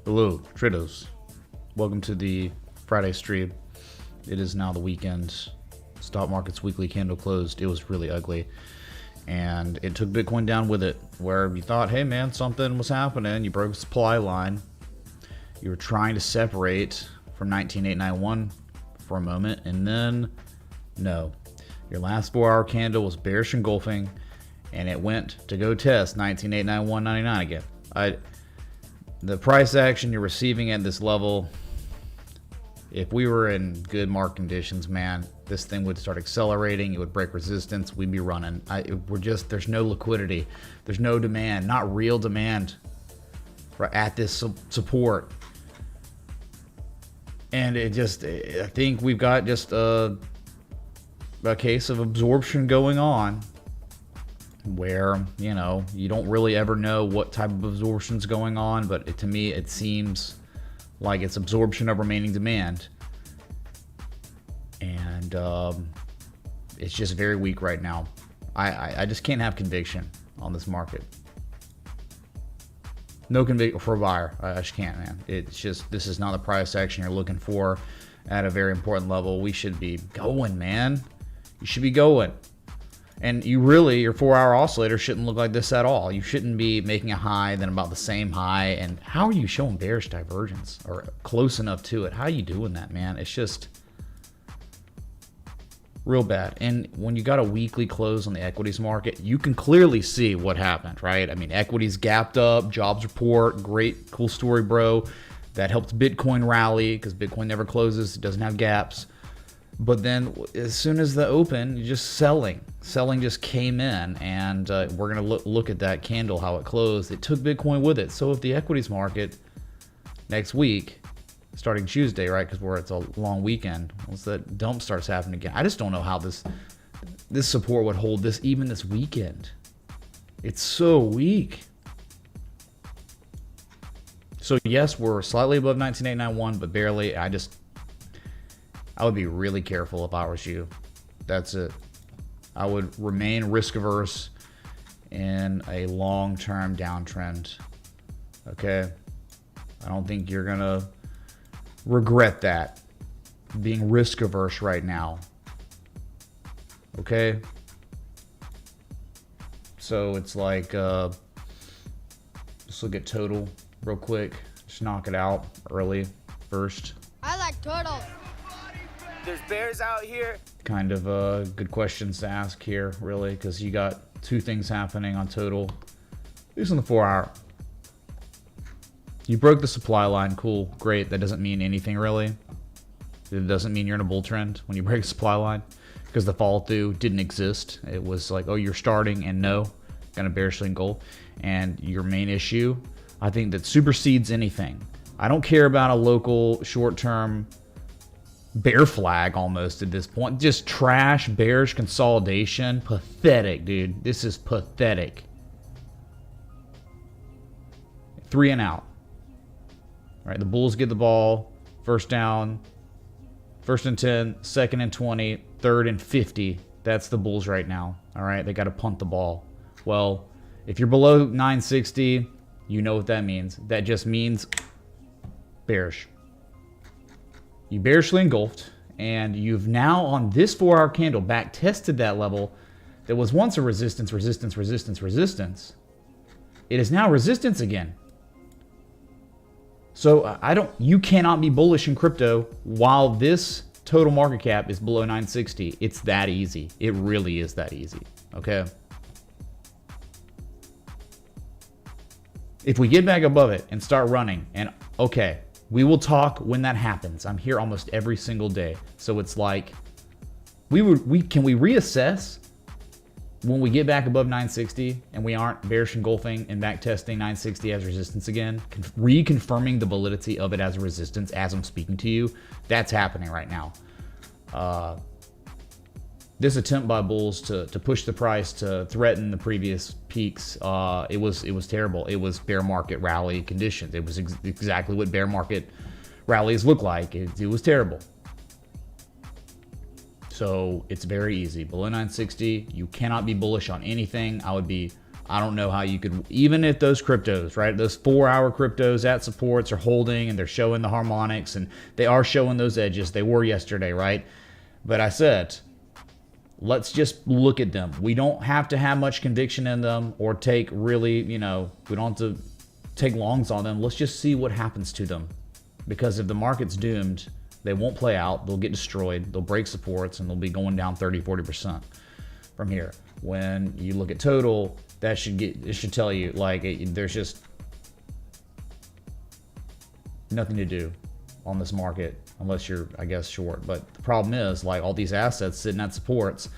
Hello, traders. Welcome to the Friday stream. It is now the weekend. Stock market's weekly candle closed. It was really ugly. And it took Bitcoin down with it. Where you thought, hey man, something was happening. You broke the supply line. You were trying to separate from 19891 for a moment. And then, no. Your last 4-hour candle was bearish engulfing. And it went to go test 19891.99 again. The price action you're receiving at this level, if we were in good market conditions, man, this thing would start accelerating. It would break resistance. We'd be running. There's no liquidity. There's no demand, not real demand at this support. And I think we've got just a case of absorption going on, where, you know, you don't really ever know what type of absorption's going on, but to me it seems like it's absorption of remaining demand, and it's just very weak right now. I just can't have conviction on this market. No conviction for a buyer. I just can't, man. It's just, this is not the price action you're looking for at a very important level. We should be going, man. You should be going. And your 4-hour oscillator shouldn't look like this at all. You shouldn't be making a high, then about the same high. And how are you showing bearish divergence or close enough to it? How are you doing that, man? It's just real bad. And when you got a weekly close on the equities market, you can clearly see what happened, right? I mean, equities gapped up, jobs report, great, cool story, bro. That helped Bitcoin rally because Bitcoin never closes. It doesn't have gaps. But then as soon as the open, just selling just came in, and we're going to look at that candle, how it closed. It took Bitcoin with it. So if the equities market next week, starting Tuesday, right, because it's a long weekend, once that dump starts happening again, I just don't know how this support would hold this even this weekend. It's so weak. So yes, we're slightly above 19891, but barely. I would be really careful if I was you. That's it. I would remain risk averse in a long-term downtrend. Okay? I don't think you're going to regret that, being risk averse right now. Okay? So it's like, let's look at total real quick. Just knock it out early first. I like turtles. There's bears out here. Kind of good questions to ask here, really, because you got two things happening on total. At least on the 4-hour. You broke the supply line. Cool. Great. That doesn't mean anything, really. It doesn't mean you're in a bull trend when you break the supply line, because the fall through didn't exist. It was like, oh, you're starting, and no, gonna bearishly engulf. And your main issue, I think, that supersedes anything. I don't care about a local short-term bear flag almost at this point. Just trash, bearish consolidation. Pathetic, dude. This is pathetic. 3 and out. All right, the Bulls get the ball. First down. First and 10. Second and 20. Third and 50. That's the Bulls right now. All right, they got to punt the ball. Well, if you're below 960, you know what that means. That just means bearish. You bearishly engulfed, and you've now, on this 4-hour candle, back tested that level that was once a resistance. It is now resistance again. So you cannot be bullish in crypto while this total market cap is below 960. It's that easy. It really is that easy. Okay. If we get back above it and start running, and okay, we will talk when that happens. I'm here almost every single day. So it's like, can we reassess when we get back above 960 and we aren't bearish engulfing and back testing 960 as resistance again, reconfirming the validity of it as a resistance as I'm speaking to you? That's happening right now. This attempt by bulls to push the price to threaten the previous peaks, it was terrible. It was bear market rally conditions. It was exactly what bear market rallies look like. It was terrible. So it's very easy. Below 960, you cannot be bullish on anything. I don't know how you could, even if those cryptos, right, those 4-hour cryptos at supports are holding and they're showing the harmonics and they are showing those edges. They were yesterday, right? But I said, let's just look at them. We don't have to have much conviction in them or take really, we don't have to take longs on them. Let's just see what happens to them. Because if the market's doomed, they won't play out. They'll get destroyed. They'll break supports and they'll be going down 30, 40% from here. When you look at total, it should tell you, like, there's just nothing to do on this market unless you're, I guess, short. But the problem is, like, all these assets sitting at supports,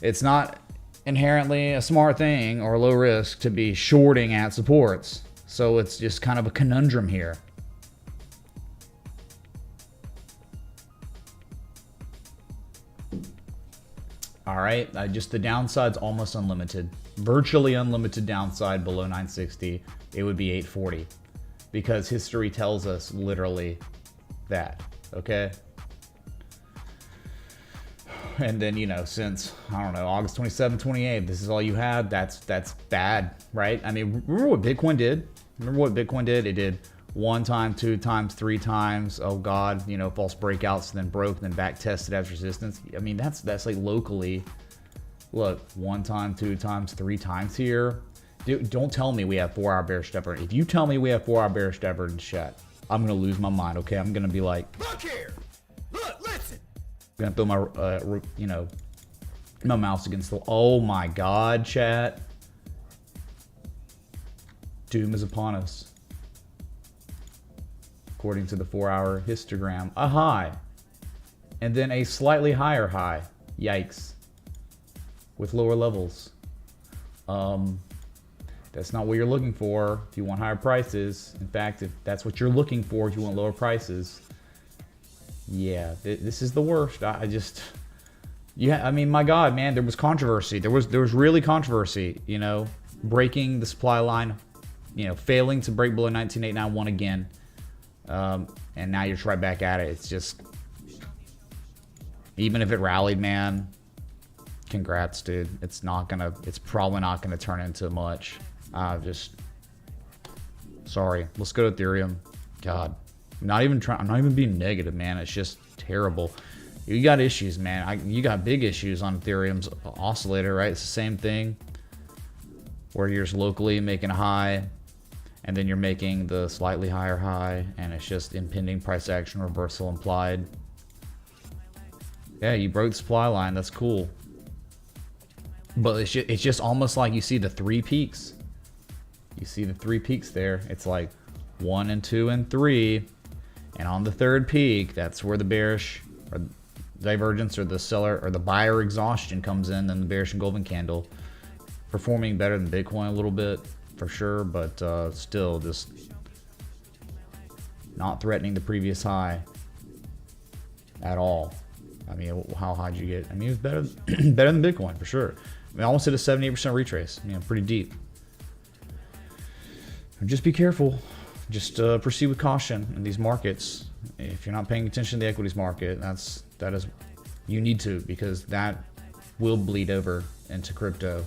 it's not inherently a smart thing or low risk to be shorting at supports. So it's just kind of a conundrum here. All right, just the downside's almost unlimited. Virtually unlimited downside below 960. It would be 840 because history tells us literally that, okay? And then, since, I don't know, August 27, 28, this is all you had, that's bad, right? I mean, remember what Bitcoin did? It did 1 time, 2 times, 3 times. Oh God, false breakouts, and then broke, and then back tested as resistance. I mean, that's like locally. Look, 1 time, 2 times, 3 times here. Dude, don't tell me we have 4-hour bearish divergence. If you tell me we have 4-hour bearish divergence, chat, I'm gonna lose my mind. Okay, I'm gonna be like, look here, look, listen. I'm gonna throw my mouse against the. Oh my God, chat. Doom is upon us. According to the 4-hour histogram, a high, and then a slightly higher high. Yikes. With lower levels. That's not what you're looking for if you want higher prices. In fact, if that's what you're looking for if you want lower prices, yeah, this is the worst. I mean, my God, man, there was controversy. There was really controversy, breaking the supply line, failing to break below 19,891 again. And now you're just right back at it. It's just, even if it rallied, man, congrats, dude. It's probably not gonna turn into much. Sorry. Let's go to Ethereum. God, I'm not even being negative, man. It's just terrible. You got issues, man. You got big issues on Ethereum's oscillator, right? It's the same thing where you're just locally making a high, and then you're making the slightly higher high, and it's just impending price action reversal implied. Yeah, you broke the supply line. That's cool. But it's just almost like you see the 3 peaks. You see the 3 peaks there. It's like 1 and 2 and 3. And on the 3rd peak, that's where the bearish or divergence or the seller or the buyer exhaustion comes in. Then the bearish engulfing candle. Performing better than Bitcoin a little bit, for sure. But still just not threatening the previous high at all. I mean, how high did you get? I mean, it was better than Bitcoin, for sure. I mean, almost hit a 78% retrace. Pretty deep. Just be careful. Just proceed with caution in these markets. If you're not paying attention to the equities market, that is you need to, because that will bleed over into crypto.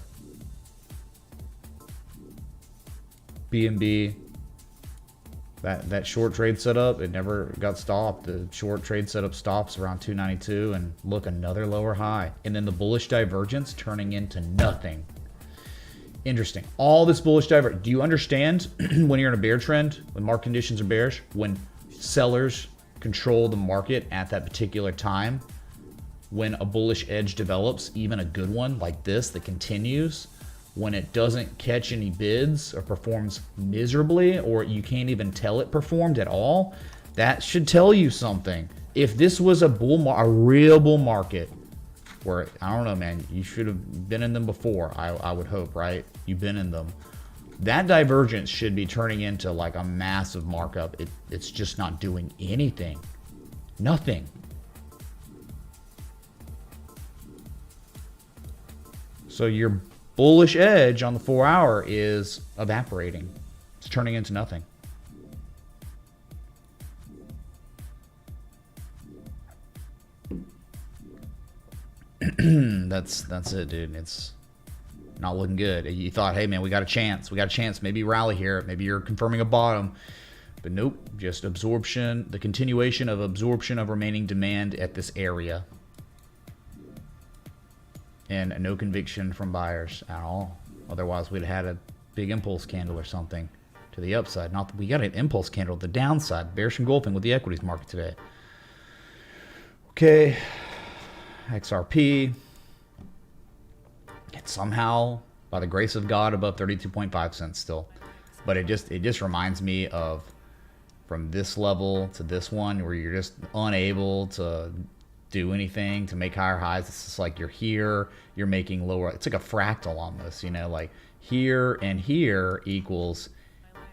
BNB. That short trade setup, it never got stopped. The short trade setup stops around 292, and look, another lower high. And then the bullish divergence turning into nothing. Interesting. All this bullish divergence. Do you understand when you're in a bear trend, when market conditions are bearish, when sellers control the market at that particular time, when a bullish edge develops, even a good one like this that continues, when it doesn't catch any bids or performs miserably, or you can't even tell it performed at all, that should tell you something. If this was a real bull market, where, I don't know, man, you should have been in them before, I would hope, right? You've been in them. That divergence should be turning into like a massive markup. It's just not doing anything. Nothing. So your bullish edge on the 4-hour is evaporating. It's turning into nothing. That's it, dude. Not looking good. You thought, hey man, we got a chance. We got a chance. Maybe rally here. Maybe you're confirming a bottom. But nope, just absorption, the continuation of absorption of remaining demand at this area. And no conviction from buyers at all. Otherwise, we'd have had a big impulse candle or something to the upside. Not that we got an impulse candle to the downside. Bearish engulfing with the equities market today. Okay, XRP. It's somehow, by the grace of God, above 32.5 cents still. But it just reminds me of from this level to this one where you're just unable to do anything to make higher highs. It's just like you're here, you're making lower. It's like a fractal almost, you know, like here and here equals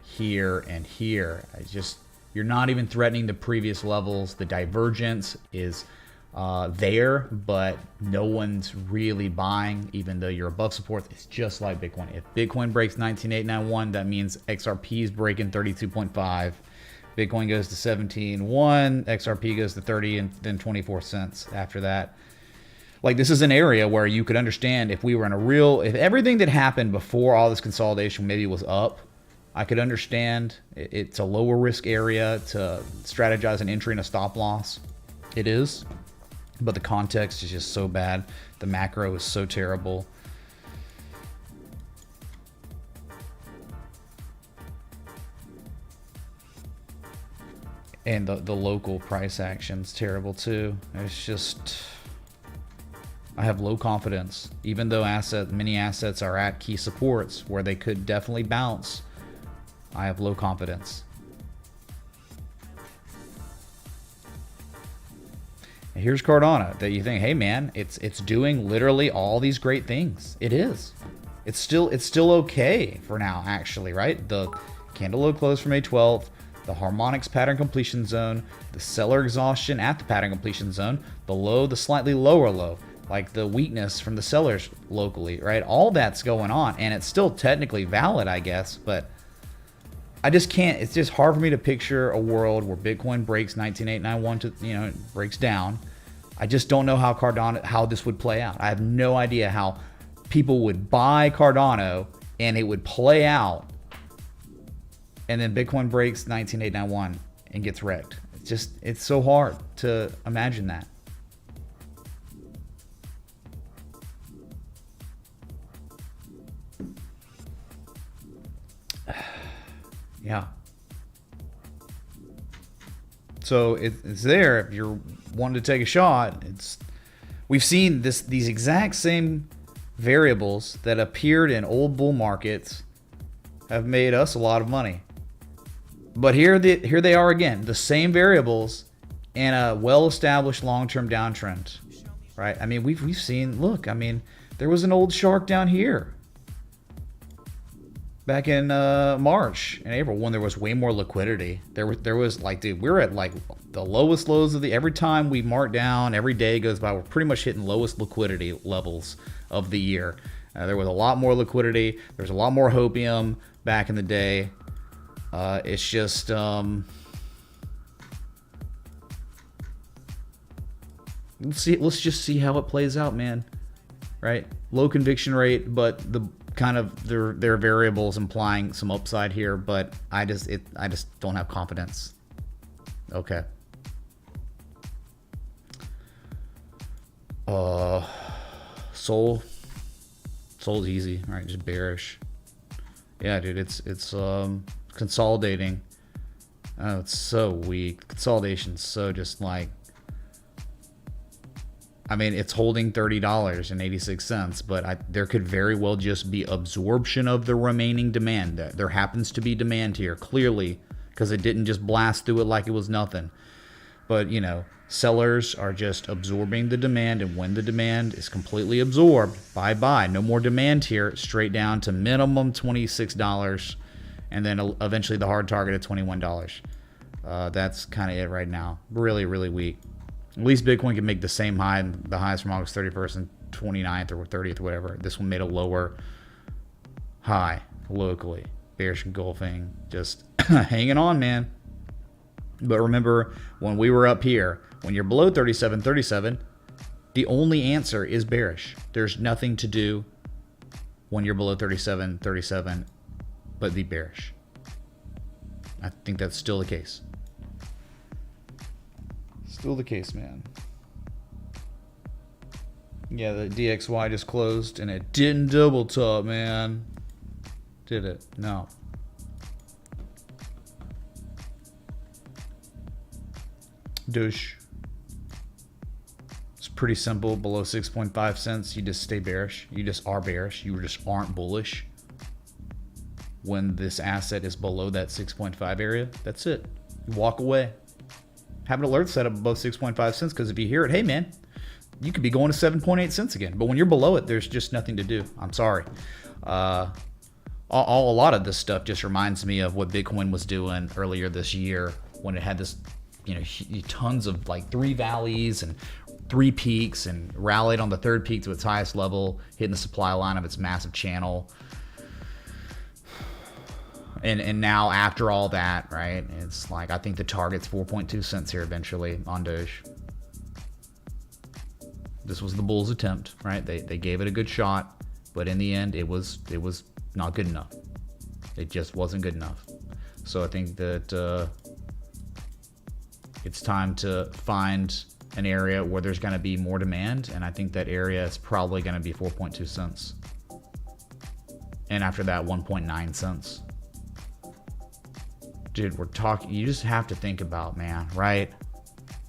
here and here. It's just, you're not even threatening the previous levels. The divergence is there, but no one's really buying, even though you're above support. It's just like Bitcoin. If Bitcoin breaks 19,891, that means XRP is breaking 32.5. Bitcoin goes to 17.1, XRP goes to 30, and then 24 cents after that. Like, this is an area where you could understand if we were in a real, if everything that happened before all this consolidation maybe was up, I could understand. It's a lower risk area to strategize an entry and a stop loss. It is, but the context is just so bad. The macro is so terrible. And the local price action's terrible too. It's just, I have low confidence. Even though many assets are at key supports where they could definitely bounce, I have low confidence. And here's Cardano that you think, hey man, it's doing literally all these great things. It is. It's still okay for now, actually, right? The candle low close from May 12th. The harmonics pattern completion zone, the seller exhaustion at the pattern completion zone, the low, the slightly lower low, like the weakness from the sellers locally, right? All that's going on, and it's still technically valid, I guess, but I just can't. It's just hard for me to picture a world where Bitcoin breaks 19,891 to, you know, breaks down. I just don't know how this would play out. I have no idea how people would buy Cardano and it would play out. And then Bitcoin breaks 19,891 and gets wrecked. It's so hard to imagine that. Yeah. So it's there if you're wanting to take a shot. We've seen these exact same variables that appeared in old bull markets have made us a lot of money. But here they are again, the same variables in a well-established long-term downtrend, right? I mean, we've seen, look, I mean, there was an old shark down here back in March and April when there was way more liquidity. There was like, dude, we're at like the lowest lows of every time we mark down, every day goes by, we're pretty much hitting lowest liquidity levels of the year. There was a lot more liquidity. There's a lot more hopium back in the day. It's just, let's just see how it plays out, man. Right? Low conviction rate, but the kind of their variables implying some upside here, but I just don't have confidence. Okay. Sol's easy. All right, just bearish. Yeah, dude, it's consolidating. Oh, it's so weak. Consolidation's so just like, I mean, it's holding $30.86, but there could very well just be absorption of the remaining demand. There happens to be demand here, clearly, because it didn't just blast through it like it was nothing. But, you know, sellers are just absorbing the demand, and when the demand is completely absorbed, bye-bye. No more demand here, straight down to minimum $26, and then eventually the hard target at $21. That's kind of it right now. Really, really weak. At least Bitcoin can make the same high, the highs from August 31st and 29th or 30th or whatever. This one made a lower high locally. Bearish engulfing, just hanging on, man. But remember, when we were up here, when you're below 37, the only answer is bearish. There's nothing to do when you're below 37, but be bearish. I think that's still the case. Still the case, man. Yeah, the DXY just closed and it didn't double top, man. Did it? No. Douche. It's pretty simple. Below 6.5 cents, you just stay bearish. You just are bearish. You just aren't bullish. When this asset is below that 6.5 area, that's it. You walk away. Have an alert set up above 6.5 cents, because if you hear it, hey man, you could be going to 7.8 cents again. But when you're below it, there's just nothing to do. I'm sorry. A lot of this stuff just reminds me of what Bitcoin was doing earlier this year when it had this, you know, tons of like 3 valleys and 3 peaks, and rallied on the 3rd peak to its highest level, hitting the supply line of its massive channel. And now after all that, right, it's like, I think the target's 4.2 cents here eventually on Doge. This was the bulls' attempt, right? They gave it a good shot, but in the end, it was not good enough. It just wasn't good enough. So I think that it's time to find an area where there's going to be more demand, and I think that area is probably going to be 4.2 cents. And after that, 1.9 cents. Dude, we're talking, you just have to think about, man, right?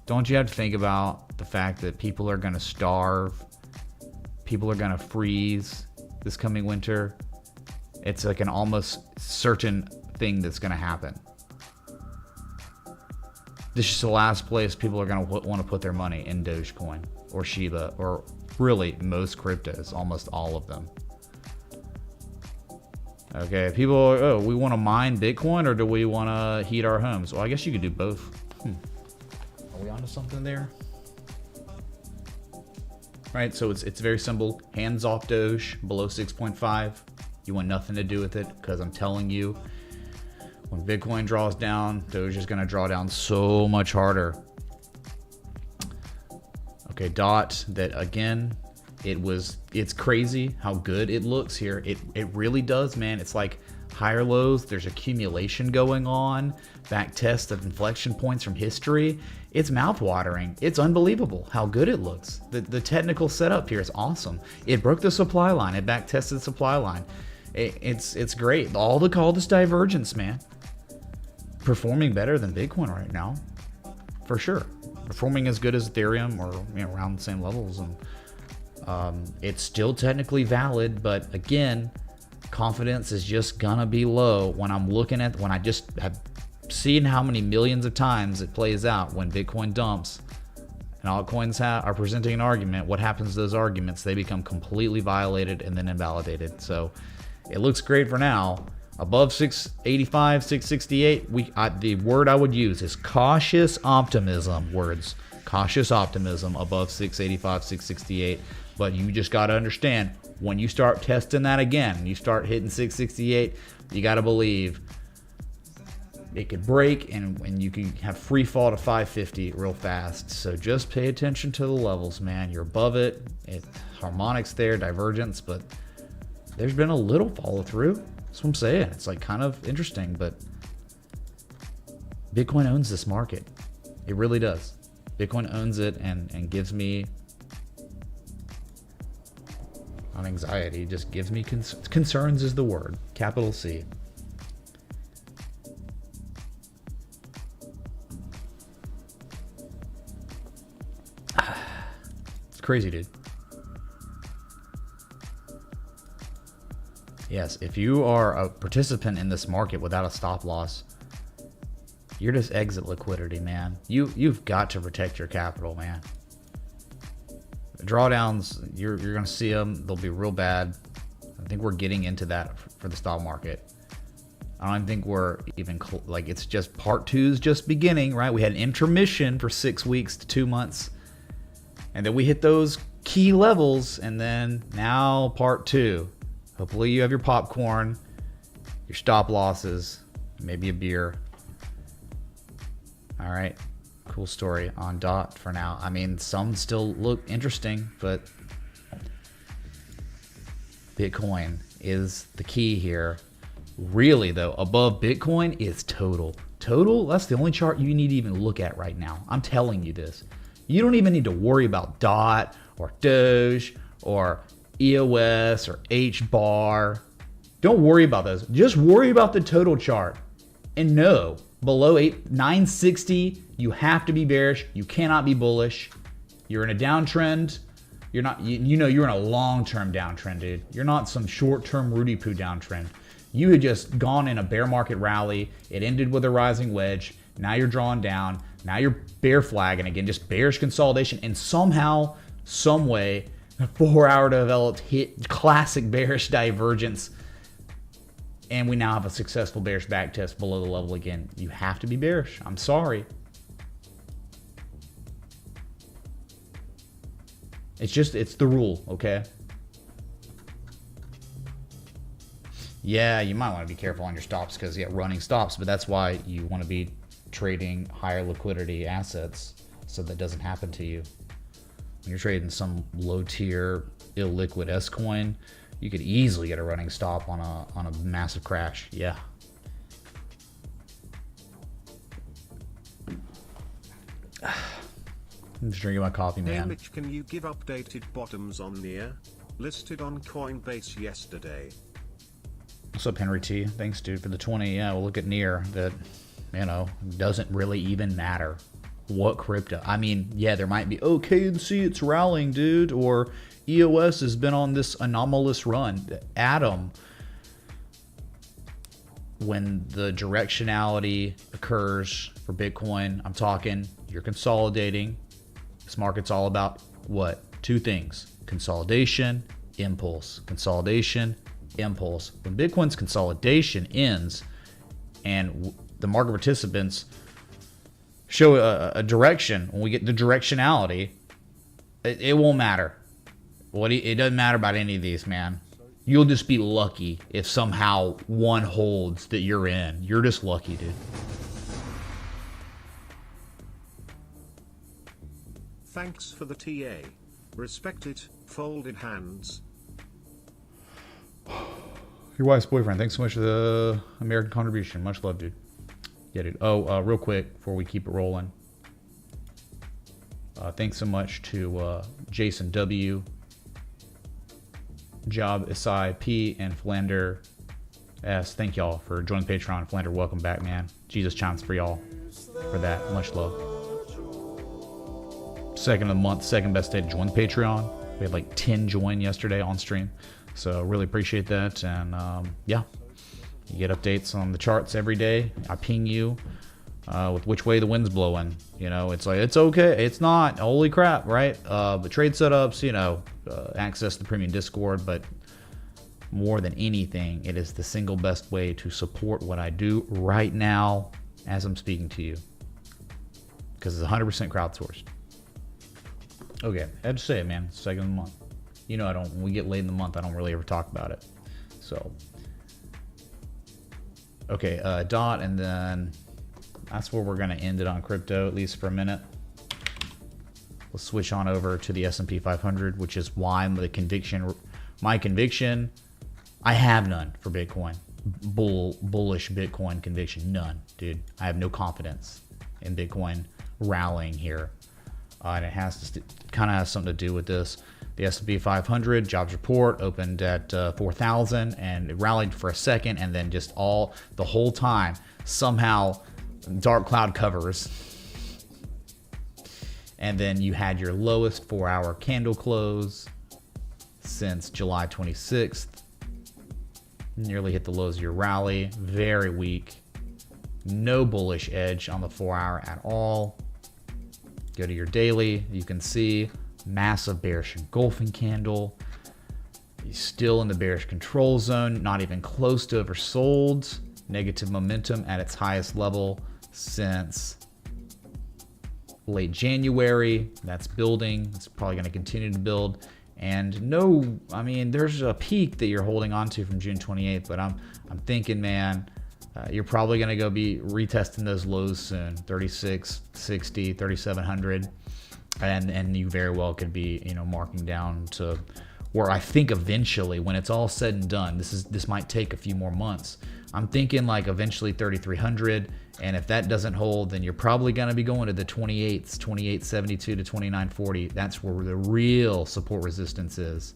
Don't you have to think about the fact that people are going to starve? People are going to freeze this coming winter. It's like an almost certain thing that's going to happen. This is the last place people are going to want to put their money, in Dogecoin or Shiba, or really most cryptos, almost all of them. Okay, people are, oh, we want to mine Bitcoin, or do we want to heat our homes? Well, I guess you could do both. Are we onto something there? Right, so it's very simple. Hands off Doge, below 6.5. You want nothing to do with it, because I'm telling you, when Bitcoin draws down, Doge is going to draw down so much harder. Okay, DOT, that again, it's crazy how good it looks here. It really does, man. It's like higher lows, there's accumulation going on, back test of inflection points from history. It's mouth-watering. It's unbelievable how good it looks. The technical setup here is awesome. It broke the supply line. It back tested the supply line. It's great. All this divergence, man. Performing better than Bitcoin right now, for sure. Performing as good as Ethereum, or around the same levels, and it's still technically valid, but again, confidence is just gonna be low when I'm looking at, when I just have seen how many millions of times it plays out when Bitcoin dumps and altcoins are presenting an argument. What happens to those arguments? They become completely violated and then invalidated. So it looks great for now. Above 685, 668, the word I would use is cautious optimism. Cautious optimism above 685, 668. But you just got to understand, when you start testing that again, you start hitting 668, you got to believe it could break, and you can have free fall to 550 real fast. So just pay attention to the levels, man. You're above it. Harmonics there, divergence, but there's been a little follow through. That's what I'm saying. It's like kind of interesting, but Bitcoin owns this market. It really does. Bitcoin owns it and gives me, not anxiety, just gives me concerns is the word, capital C. It's crazy, dude. Yes, if you are a participant in this market without a stop loss, you're just exit liquidity, man. You've got to protect your capital, man. Drawdowns, you're going to see them. They'll be real bad. I think we're getting into that for the stock market. I don't think we're even like, it's just part 2's just beginning, right? We had an intermission for 6 weeks to 2 months, and then we hit those key levels, and then now part 2. Hopefully you have your popcorn, your stop losses, maybe a beer. All right, cool story on DOT for now. I mean, some still look interesting, but Bitcoin is the key here. Really, though, above Bitcoin is total. Total, that's the only chart you need to even look at right now. I'm telling you this. You don't even need to worry about DOT or Doge or EOS or H bar. Don't worry about those. Just worry about the total chart. And no, below 960, you have to be bearish. You cannot be bullish. You're in a downtrend. You're not, you know, you're in a long-term downtrend, dude. You're not some short-term Rudy Poo downtrend. You had just gone in a bear market rally. It ended with a rising wedge. Now you're drawing down. Now you're bear flagging again, just bearish consolidation. And somehow, some way, a 4-hour developed hit classic bearish divergence. And we now have a successful bearish backtest below the level again. You have to be bearish. I'm sorry. It's the rule, okay? Yeah, you might want to be careful on your stops because, yeah, running stops, but that's why you want to be trading higher liquidity assets so that doesn't happen to you. When you're trading some low tier, illiquid S coin, you could easily get a running stop on a massive crash. Yeah. I'm just drinking my coffee, man. Hey Mitch, can you give updated bottoms on NIR? Listed on Coinbase yesterday. What's up, Henry T? Thanks, dude, for the 20. Yeah, we'll look at NIR. That, you know, doesn't really even matter what crypto. I mean, yeah, there might be, oh, KNC, it's rallying, dude, or EOS has been on this anomalous run. Atom, when the directionality occurs for Bitcoin, I'm talking, you're consolidating. This market's all about what? Two things: consolidation, impulse. Consolidation, impulse. When Bitcoin's consolidation ends and the market participants show a direction, when we get the directionality, it won't matter. It doesn't matter about any of these, man. You'll just be lucky if somehow one holds that you're in. You're just lucky, dude. Thanks for the TA. Respect it, folded hands. Your wife's boyfriend, thanks so much for the American contribution. Much love, dude. Yeah, dude. Oh, real quick before we keep it rolling. Thanks so much to Jason W, Job Isai P, and Philander S. Thank y'all for joining Patreon. Philander, welcome back, man. Jesus chance for y'all for that. Much love. Second of the month, second best day to join the Patreon. We had like 10 join yesterday on stream. So really appreciate that. And yeah, you get updates on the charts every day. I ping you with which way the wind's blowing. You know, it's like, it's okay. It's not. Holy crap, right? But trade setups, you know, access the premium Discord. But more than anything, it is the single best way to support what I do right now as I'm speaking to you. Because it's 100% crowdsourced. Okay, I had to say it, man. Second of the month. You know, when we get late in the month, I don't really ever talk about it. So, okay, DOT, and then that's where we're going to end it on crypto, at least for a minute. We'll switch on over to the S&P 500, which is why my conviction, I have none for Bitcoin. Bullish Bitcoin conviction, none, dude. I have no confidence in Bitcoin rallying here. And it has to kind of has something to do with this. The S&P 500 jobs report opened at 4,000 and it rallied for a second, and then just the whole time somehow dark cloud covers, and then you had your lowest 4-hour candle close since July 26th. Nearly hit the lows of your rally. Very weak. No bullish edge on the 4-hour at all. Go to your daily, you can see massive bearish engulfing candle. He's still in the bearish control zone, not even close to oversold. Negative momentum at its highest level since late January. That's building. It's probably going to continue to build. And no, I mean, there's a peak that you're holding on to from June 28th, but I'm thinking, man, you're probably going to go be retesting those lows soon. 3660, 3700, and you very well could be, you know, marking down to where I think eventually, when it's all said and done, this might take a few more months. I'm thinking like eventually 3,300, and if that doesn't hold, then you're probably going to be going to the 28s, 2872 to 2940. That's where the real support resistance is.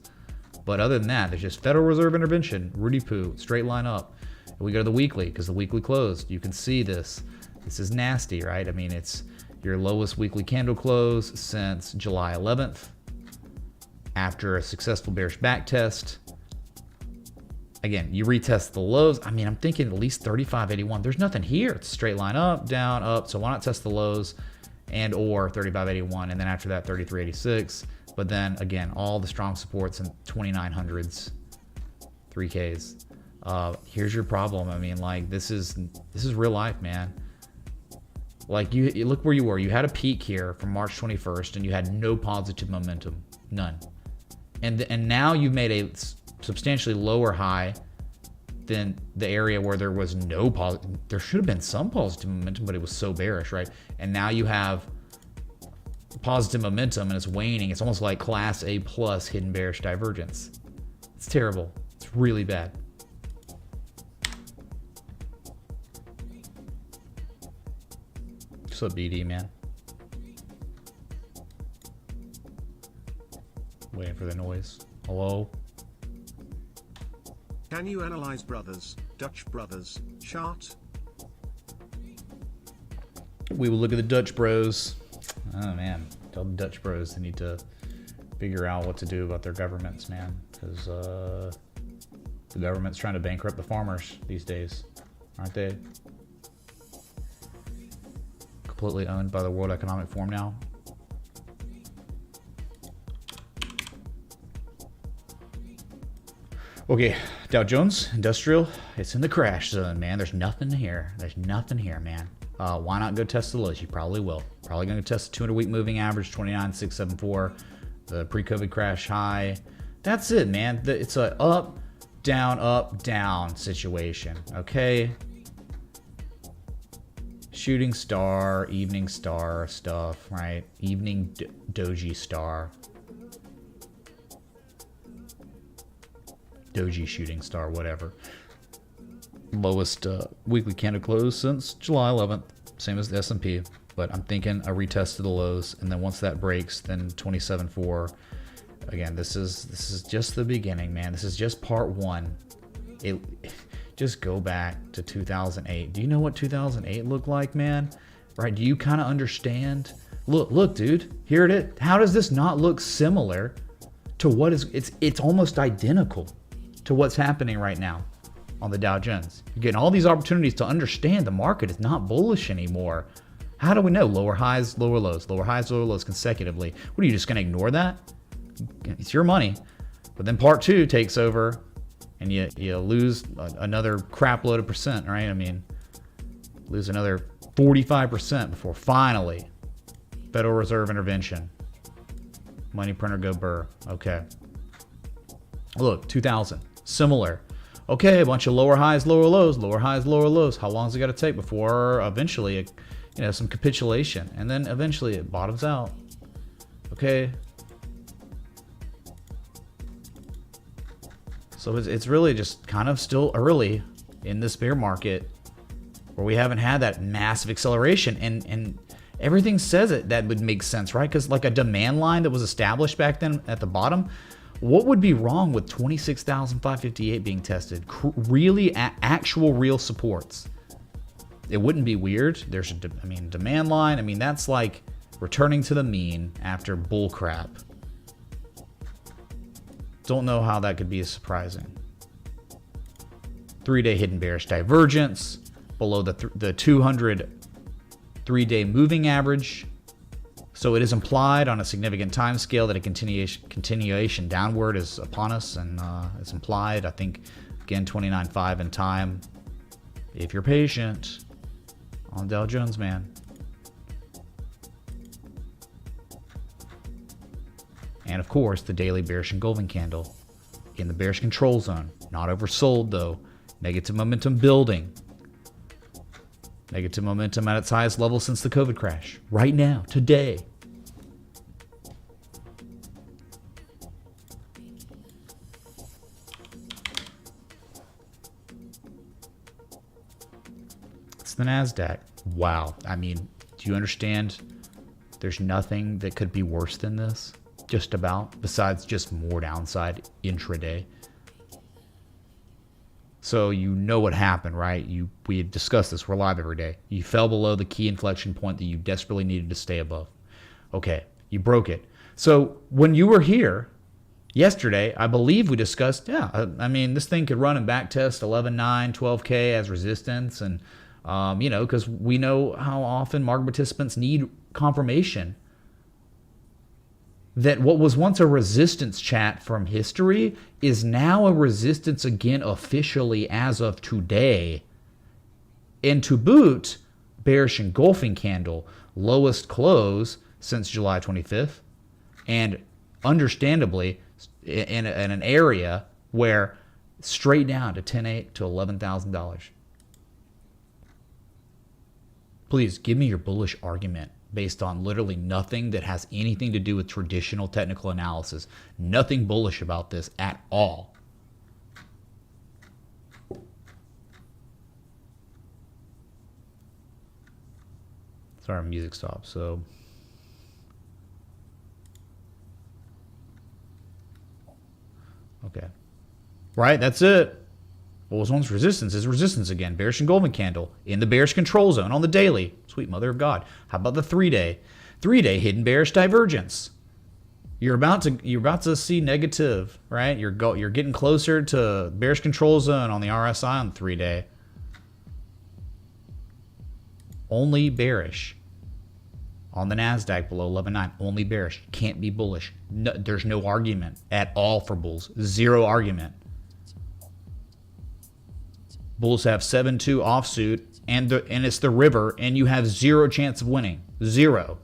But other than that, there's just Federal Reserve intervention, Rudy Poo, straight line up. And we go to the weekly because the weekly closed. You can see this. This is nasty, right? I mean, it's your lowest weekly candle close since July 11th. After a successful bearish back test. Again, you retest the lows. I mean, I'm thinking at least 35.81. There's nothing here. It's a straight line up, down, up. So why not test the lows and or 35.81, and then after that 33.86. But then again, all the strong supports in 2900s, 3Ks. Here's your problem. I mean, like this is real life, man. Like you look where you were. You had a peak here from March 21st, and you had no positive momentum, none. And now you've made a substantially lower high than the area where there was no positive. There should have been some positive momentum, but it was so bearish, right? And now you have positive momentum, and it's waning. It's almost like Class A plus hidden bearish divergence. It's terrible. It's really bad. What's up, BD, man? Waiting for the noise. Hello? Can you analyze Dutch Brothers chart? We will look at the Dutch bros. Oh man, tell the Dutch bros they need to figure out what to do about their governments, man. Because the government's trying to bankrupt the farmers these days, aren't they? Completely owned by the World Economic Forum now. Okay, Dow Jones, industrial, it's in the crash zone, man. There's nothing here. There's nothing here, man. Why not go test the lows? You probably will. Probably going to test the 200-week moving average, 29,674, the pre-COVID crash high. That's it, man. It's a up, down situation, okay? Shooting star, evening star stuff, right? Evening doji star. Doji shooting star, whatever. Lowest weekly candle close since July 11th, same as the S&P. But I'm thinking a retest of the lows, and then once that breaks, then 27.4. Again, this is just the beginning, man. This is just part one. Just go back to 2008. Do you know what 2008 looked like, man? Right? Do you kind of understand? Look, dude. Here it is. How does this not look similar to what is? It's almost identical to what's happening right now on the Dow Jones. You're getting all these opportunities to understand the market is not bullish anymore. How do we know? Lower highs, lower lows, lower highs, lower lows consecutively. What are you just going to ignore that? It's your money. But then part two takes over, and you lose another crap load of percent, right? I mean, lose another 45% before finally Federal Reserve intervention. Money printer go burr. Okay. Look, 2000. Similar. Okay, a bunch of lower highs, lower lows, lower highs, lower lows. How long is it got to take before eventually, some capitulation? And then eventually it bottoms out. Okay. So it's really just kind of still early in this bear market where we haven't had that massive acceleration. And everything says it that would make sense, right? Because like a demand line that was established back then at the bottom, what would be wrong with 26,558 being tested? Really, actual real supports. It wouldn't be weird. There's demand line. I mean, that's like returning to the mean after bull crap. Don't know how that could be surprising. 3-day hidden bearish divergence below the 200 3-day moving average. So it is implied on a significant time scale that a continuation downward is upon us, and it's implied, I think, again, 29.5 in time. If you're patient on Dow Jones, man. And of course, the daily bearish engulfing candle in the bearish control zone. Not oversold though. Negative momentum building. Negative momentum at its highest level since the COVID crash. Right now, today. the Nasdaq. Wow. I mean, do you understand? There's nothing that could be worse than this, just about, besides just more downside intraday. So you know what happened, right? We had discussed this. We're live every day. You fell below the key inflection point that you desperately needed to stay above. Okay, you broke it. So when you were here yesterday, I believe we discussed, I mean, this thing could run and back test 11.9, 12K as resistance. And, because we know how often market participants need confirmation that what was once a resistance chat from history is now a resistance again officially as of today. And to boot, bearish engulfing candle, lowest close since July 25th. And understandably, in an area where straight down to 10.8 to $11,000. Please give me your bullish argument based on literally nothing that has anything to do with traditional technical analysis. Nothing bullish about this at all. Sorry, music stopped. So, okay. Right, that's it. What was once resistance is resistance again. Bearish engulfing candle in the bearish control zone on the daily. Sweet mother of God. How about the 3-day? 3-day hidden bearish divergence. You're about to see negative, right? You're getting closer to bearish control zone on the RSI on the 3-day. Only bearish. On the Nasdaq below 11.9, only bearish. Can't be bullish. No, there's no argument at all for bulls. Zero argument. Bulls have 7-2 offsuit, and it's the river, and you have zero chance of winning. Zero.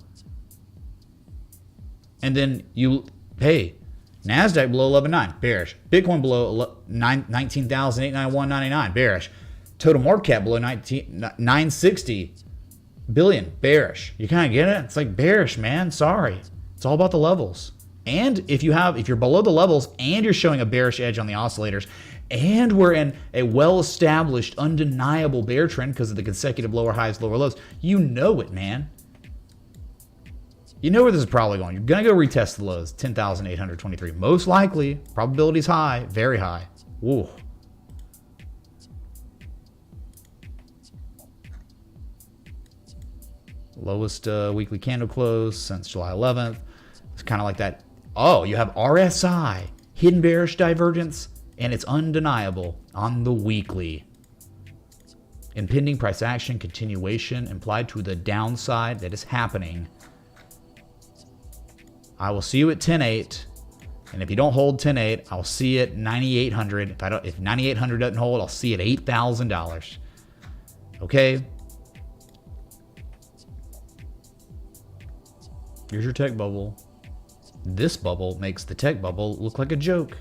And then Nasdaq below 11.9, bearish. Bitcoin below 19,891.99, bearish. Total market cap below 960 billion, bearish. You kind of get it? It's like bearish, man. Sorry. It's all about the levels. And if you're below the levels and you're showing a bearish edge on the oscillators, and we're in a well-established, undeniable bear trend because of the consecutive lower highs, lower lows, you know it, man. You know where this is probably going. You're going to go retest the lows, 10,823. Most likely, probability's high, very high. Woo. Lowest weekly candle close since July 11th. It's kind of like that. Oh, you have RSI, hidden bearish divergence, and it's undeniable on the weekly. Impending price action continuation implied to the downside that is happening. I will see you at 10.8, and if you don't hold 10.8, I'll see it 9,800. If 9,800 doesn't hold, I'll see it $8,000. Okay. Here's your tech bubble. This bubble makes the tech bubble look like a joke.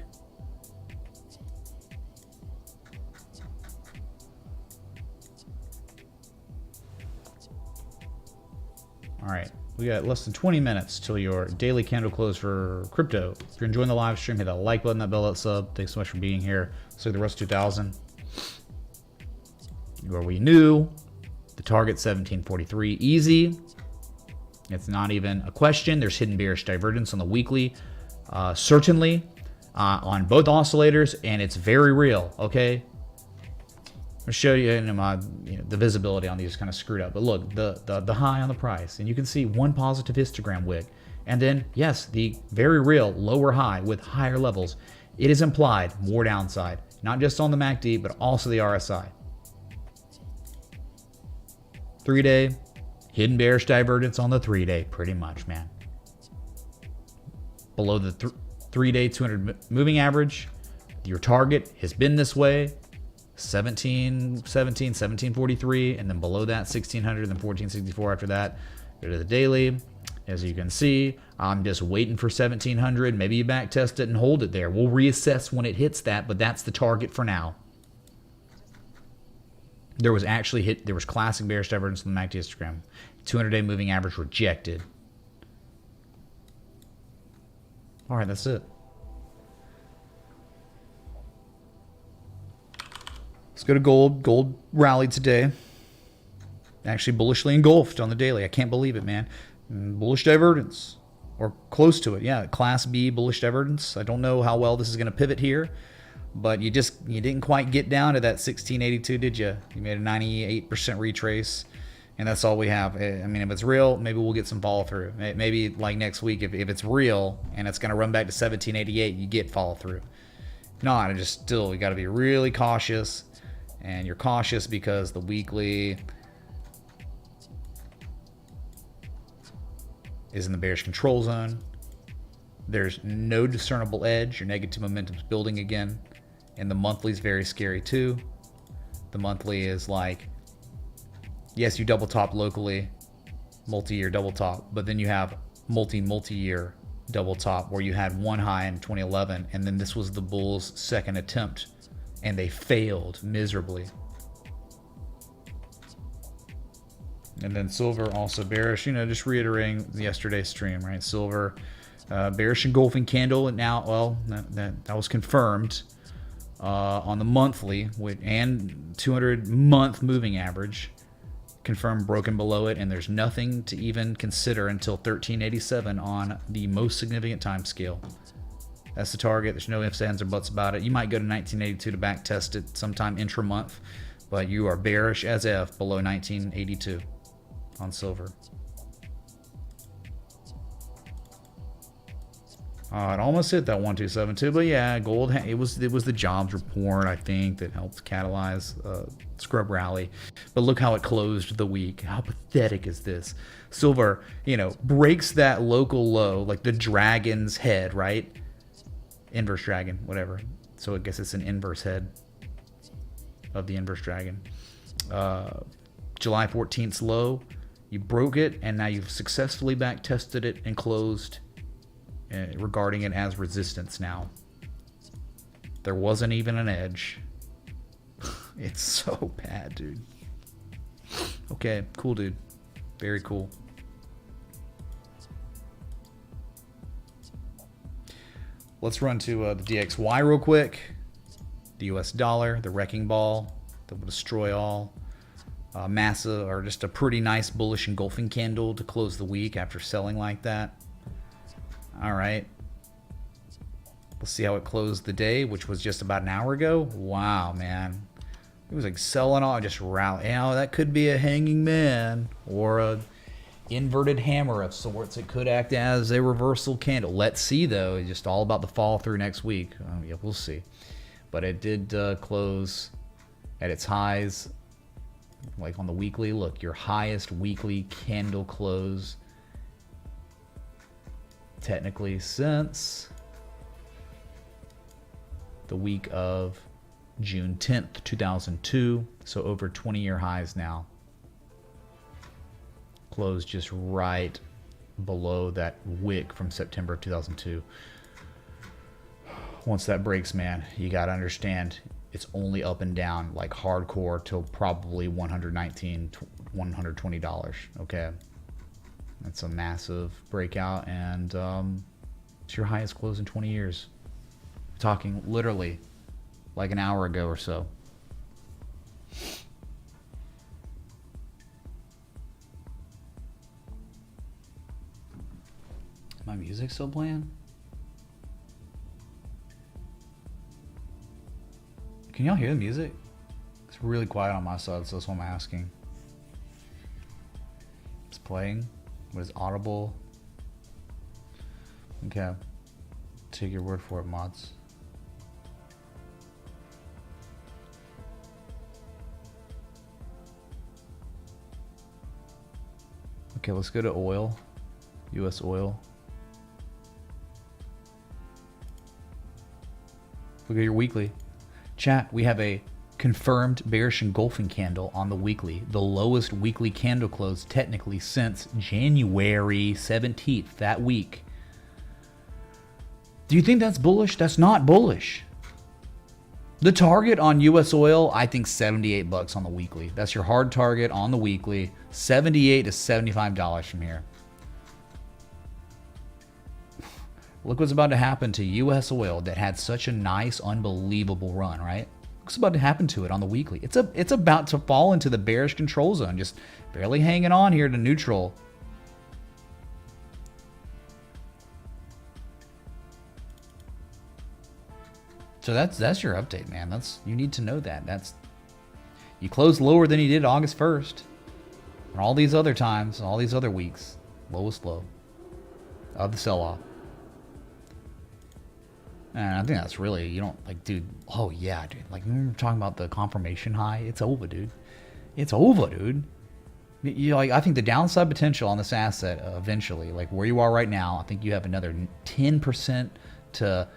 All right, we got less than 20 minutes till your daily candle close for crypto. If you're enjoying the live stream, hit that like button, that bell, that sub. Thanks so much for being here. So the rest 2000. Where we knew the target 1743 easy. It's not even a question. There's hidden bearish divergence on the weekly, certainly on both oscillators, and it's very real. Okay. I'll show you, the visibility on these is kind of screwed up. But look, the high on the price, and you can see one positive histogram wick. And then, yes, the very real lower high with higher levels. It is implied more downside, not just on the MACD, but also the RSI. 3-day, hidden bearish divergence on the 3-day, pretty much, man. Below the 3-day 200 moving average, your target has been this way. 1743, and then below that 1600, then 1464 after that. Go to the daily. As you can see, I'm just waiting for 1700. Maybe you back test it and hold it there. We'll reassess when it hits that, but that's the target for now. There was classic bearish divergence on the MACD histogram. 200-day moving average rejected. All right, that's it. Let's go to gold. Gold rallied today. actually bullishly engulfed on the daily. I can't believe it, man. Bullish divergence, or close to it. Yeah, Class B bullish divergence. I don't know how well this is going to pivot here, but you didn't quite get down to that 1682, did you? You made a 98% retrace, and that's all we have. I mean, if it's real, maybe we'll get some follow through. Maybe like next week, if it's real and it's going to run back to 1788, you get follow through. If not, you got to be really cautious, and you're cautious because the weekly is in the bearish control zone. There's no discernible edge. Your negative momentum's building again. And the monthly is very scary too. The monthly is like, yes, you double top locally, multi-year double top, but then you have multi-year double top where you had one high in 2011, and then this was the bulls' second attempt, and they failed miserably. And then silver also bearish, just reiterating yesterday's stream, right? Silver bearish engulfing candle, and now, well, that was confirmed on the monthly and 200-month moving average, confirmed broken below it, and there's nothing to even consider until 1387 on the most significant time scale. That's the target. There's no ifs, ands, or buts about it. You might go to 1982 to back test it sometime intra-month, but you are bearish as F below 1982 on silver. It almost hit that 1272, but yeah, gold. It was the jobs report, I think, that helped catalyze scrub rally. But look how it closed the week. How pathetic is this? Silver, breaks that local low, like the dragon's head, right? Inverse dragon, whatever. So I guess it's an inverse head of the inverse dragon. July 14th's low. You broke it, and now you've successfully back tested it and closed, regarding it as resistance now. There wasn't even an edge. It's so bad, dude. Okay, cool, dude. Very cool. Let's run to the DXY real quick. The US dollar, the wrecking ball that will destroy all. Massive, or just a pretty nice bullish engulfing candle to close the week after selling like that. All right. Let's see how it closed the day, which was just about an hour ago. Wow, man. It was like selling all, just rally. That could be a hanging man or a inverted hammer of sorts. It could act as a reversal candle. Let's see, though. It's just all about the fall through next week. Yeah, we'll see. But it did close at its highs. Like on the weekly, look, your highest weekly candle close technically since the week of June 10th, 2002. So over 20-year highs now. Closed just right below that wick from September of 2002. Once that breaks, man, you got to understand it's only up and down like hardcore till probably $119, $120. Okay. That's a massive breakout, and it's your highest close in 20 years. We're talking literally like an hour ago or so. My music still playing? Can y'all hear the music? It's really quiet on my side, so that's what I'm asking. It's playing. What is audible? Okay. Take your word for it, mods. Okay, let's go to oil. US oil. Look at your weekly. Chat, we have a confirmed bearish engulfing candle on the weekly. The lowest weekly candle close technically since January 17th, that week. Do you think that's bullish? That's not bullish. The target on US oil, I think $78 on the weekly. That's your hard target on the weekly. $78 to $75 from here. Look what's about to happen to US oil that had such a nice, unbelievable run, right? What's about to happen to it on the weekly? It's about to fall into the bearish control zone, just barely hanging on here to neutral. So that's your update, man. You need to know that. You closed lower than you did August 1st. And all these other times, all these other weeks, lowest low of the sell-off. And I think that's really, you don't, like, dude, oh yeah, dude. Like, we were talking about the confirmation high. It's over, dude. It's over, dude. Like, I think the downside potential on this asset eventually, like where you are right now, I think you have another 10% to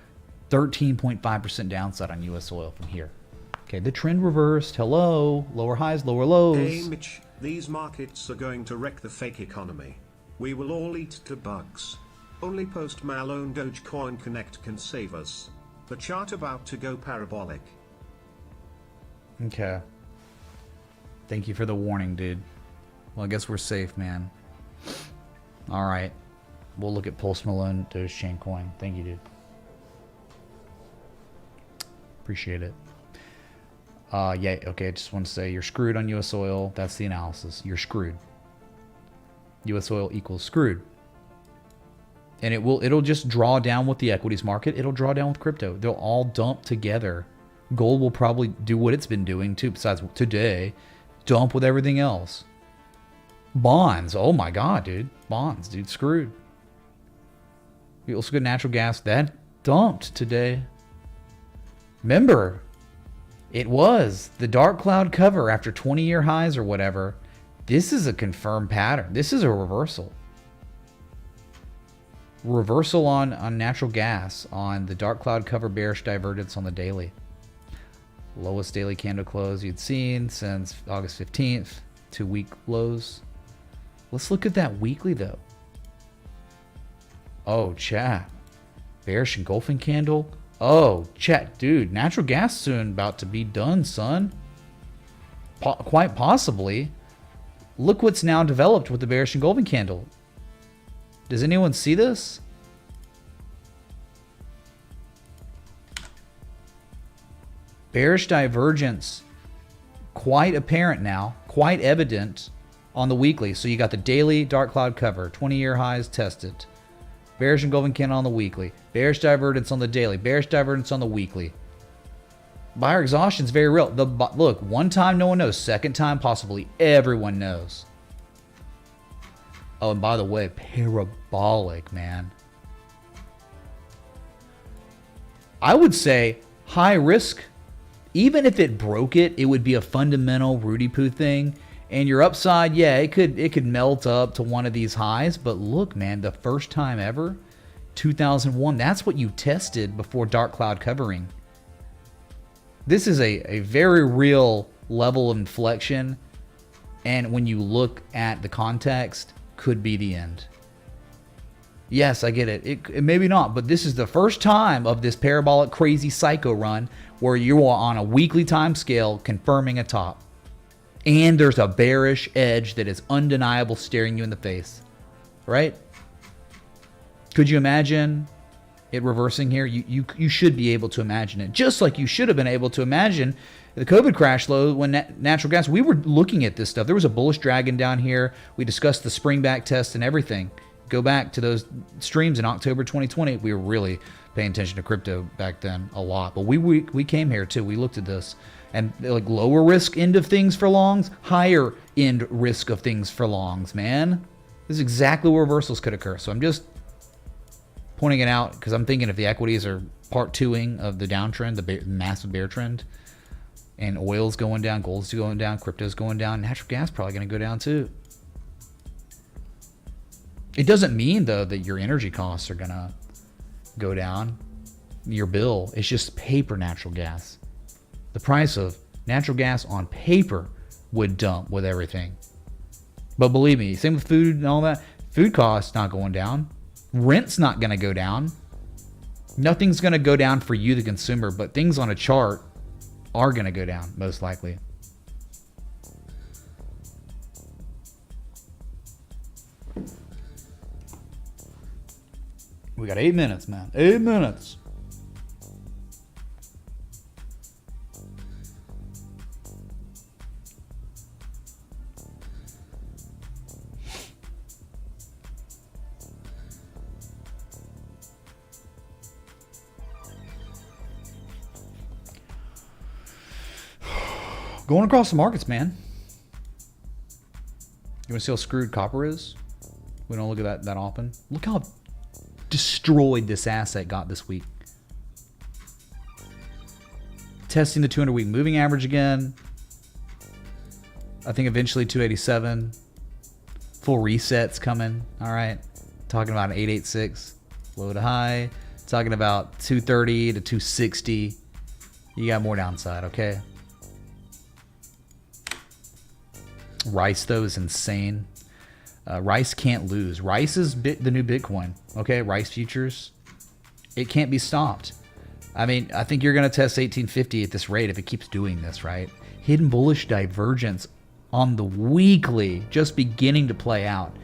13.5% downside on U.S. oil from here. Okay, the trend reversed. Hello. Lower highs, lower lows. Hey Mitch, these markets are going to wreck the fake economy. We will all eat to bugs. Only Post Malone Dogecoin Connect can save us. The chart about to go parabolic. Okay. Thank you for the warning, dude. Well, I guess we're safe, man. All right. We'll look at Post Malone Dogecoin Coin. Thank you, dude. Appreciate it. Yeah, okay, I just want to say you're screwed on U.S. oil. That's the analysis. You're screwed. U.S. oil equals screwed. And it'll just draw down with the equities market. It'll draw down with crypto. They'll all dump together. Gold will probably do what it's been doing too, besides today. Dump with everything else. Bonds. Oh my God, dude. Bonds, dude. Screwed. You also got natural gas. That dumped today. Remember, it was the dark cloud cover after 20-year highs or whatever. This is a confirmed pattern. This is a reversal. Reversal on natural gas on the dark cloud cover bearish divergence on the daily. Lowest daily candle close you'd seen since August 15th. 2-week lows. Let's look at that weekly though. Oh, chat. Bearish engulfing candle. Oh, chat, dude, natural gas soon about to be done, son. Quite possibly. Look what's now developed with the bearish engulfing candle. Does anyone see this? Bearish divergence. Quite apparent now. Quite evident on the weekly. So you got the daily dark cloud cover. 20-year highs tested. Bearish engulfing candle on the weekly. Bearish divergence on the daily. Bearish divergence on the weekly. Buyer exhaustion is very real. Look, one time no one knows. Second time possibly everyone knows. Oh, and by the way, parabolic, man. I would say high risk. Even if it broke it, it would be a fundamental Rudy Poo thing. And your upside, yeah, it could melt up to one of these highs. But look, man, the first time ever, 2001, that's what you tested before dark cloud covering. This is a very real level of inflection. And when you look at the context, could be the end. Yes, I get it. It maybe not, but this is the first time of this parabolic crazy psycho run where you are on a weekly time scale confirming a top. And there's a bearish edge that is undeniable staring you in the face. Right? Could you imagine it reversing here? You should be able to imagine it. Just like you should have been able to imagine the COVID crash low when natural gas, we were looking at this stuff. There was a bullish dragon down here. We discussed the spring back test and everything. Go back to those streams in October 2020. We were really paying attention to crypto back then a lot. But we came here too. We looked at this. And like lower risk end of things for longs, higher end risk of things for longs, man. This is exactly where reversals could occur. So I'm just pointing it out because I'm thinking if the equities are part 2ing of the downtrend, the massive bear trend, and oil's going down, gold's going down, crypto's going down, natural gas probably going to go down too. It doesn't mean though that your energy costs are going to go down, your bill. It's just paper natural gas. The price of natural gas on paper would dump with everything. But believe me, same with food and all that. Food costs not going down. Rent's not going to go down. Nothing's going to go down for you, the consumer, but things on a chart are going to go down, most likely. We got 8 minutes, man. 8 minutes. Going across the markets, man. You want to see how screwed copper is? We don't look at that often. Look how destroyed this asset got this week. Testing the 200-week moving average again. I think eventually 287. Full resets coming. All right. Talking about an 886. Low to high. Talking about 230 to 260. You got more downside, okay? Rice, though, is insane. Rice can't lose. Rice is the new Bitcoin, okay? Rice futures. It can't be stopped. I mean, I think you're going to test 1850 at this rate if it keeps doing this, right? Hidden bullish divergence on the weekly just beginning to play out.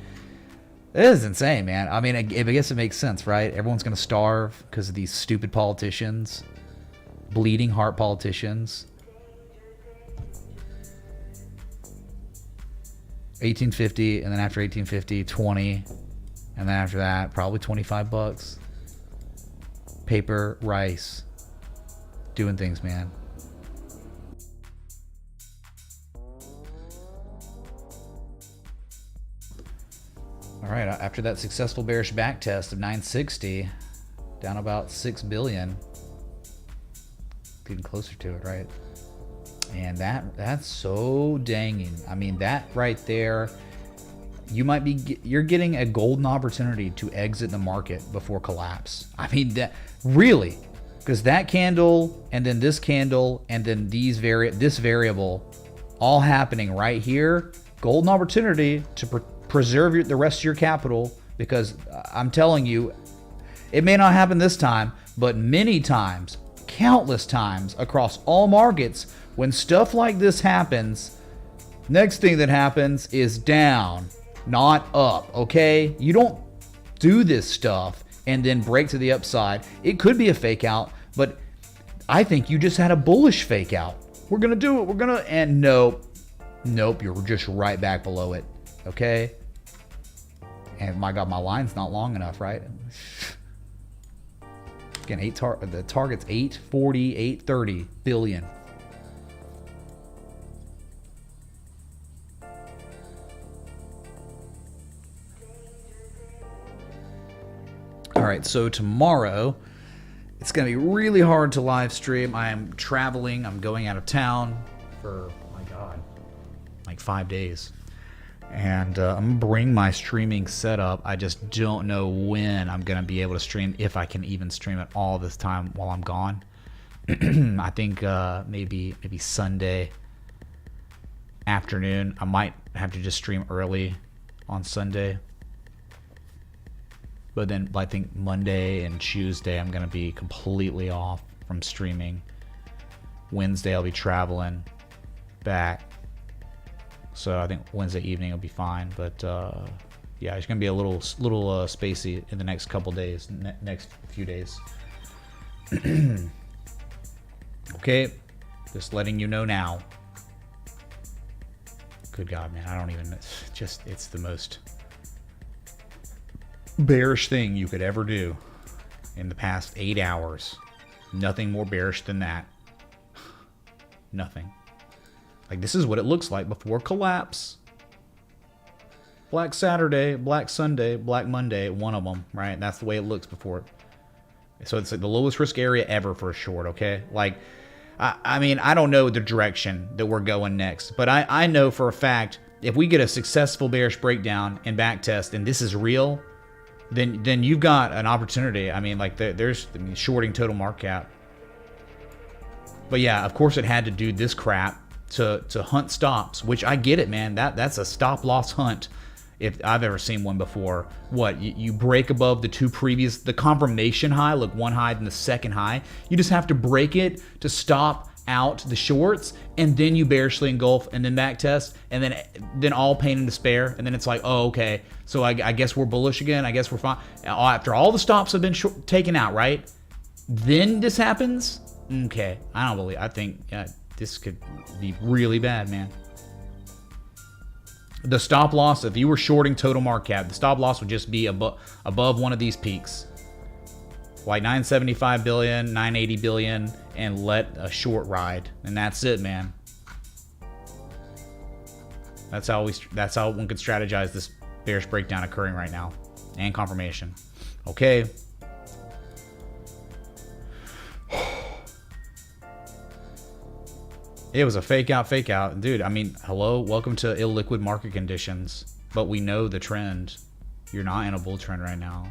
It is insane, man. I mean, I guess it makes sense, right? Everyone's going to starve because of these stupid politicians. Bleeding heart politicians. 1850, and then after 1850, 20. And then after that, probably 25 bucks. Paper, rice. Doing things, man. All right, after that successful bearish back test of 960, down about 6 billion. Getting closer to it, right? And that's so danging. I mean, that right there, you're getting a golden opportunity to exit the market before collapse. I mean, that really, because that candle and then this candle and then this variable all happening right here, golden opportunity to preserve the rest of your capital, because I'm telling you, it may not happen this time, but many times, countless times across all markets, when stuff like this happens, next thing that happens is down, not up, okay? You don't do this stuff and then break to the upside. It could be a fake out, but I think you just had a bullish fake out. We're going to do it. And nope, you're just right back below it, okay? And my God, my line's not long enough, right? Again, the target's 840, 830 billion. All right, so tomorrow, it's going to be really hard to live stream. I am traveling. I'm going out of town for, oh my God, like 5 days. And I'm going to bring my streaming setup. I just don't know when I'm going to be able to stream, if I can even stream at all this time while I'm gone. I think maybe Sunday afternoon. I might have to just stream early on Sunday. But then I think Monday and Tuesday I'm going to be completely off from streaming. Wednesday I'll be traveling back. So I think Wednesday evening will be fine. But yeah, it's going to be a little spacey in the next couple days, next few days. Okay, just letting you know now. Good God, man, I don't even, it's the most bearish thing you could ever do in the past 8 hours. Nothing more bearish than that. Nothing. Like, this is what it looks like before collapse. Black Saturday, Black Sunday, Black Monday, one of them, right? That's the way it looks before it. So it's like the lowest risk area ever for a short, okay? Like, I mean, I don't know the direction that we're going next, but I know for a fact if we get a successful bearish breakdown and back test, and this is real, then you've got an opportunity. I mean, like, there's shorting total market cap. But yeah, of course it had to do this crap to hunt stops, which I get it, man. That's a stop loss hunt if I've ever seen one before. What, you break above the two previous, the confirmation high, look, one high and the second high. You just have to break it to stop out the shorts, and then you bearishly engulf and then back test, and then all pain and despair, and then it's like, oh, okay, so I guess we're bullish again. I guess we're fine. After all the stops have been taken out, right? Then this happens. Okay, I don't believe. I think this could be really bad, man. The stop loss, if you were shorting total market cap, the stop loss would just be above one of these peaks, like 975 billion, 980 billion, and let a short ride, and that's it, man. That's how one could strategize this bearish breakdown occurring right now, and confirmation. Okay. It was a fake out, dude. I mean, hello, welcome to illiquid market conditions, but we know the trend. You're not in a bull trend right now.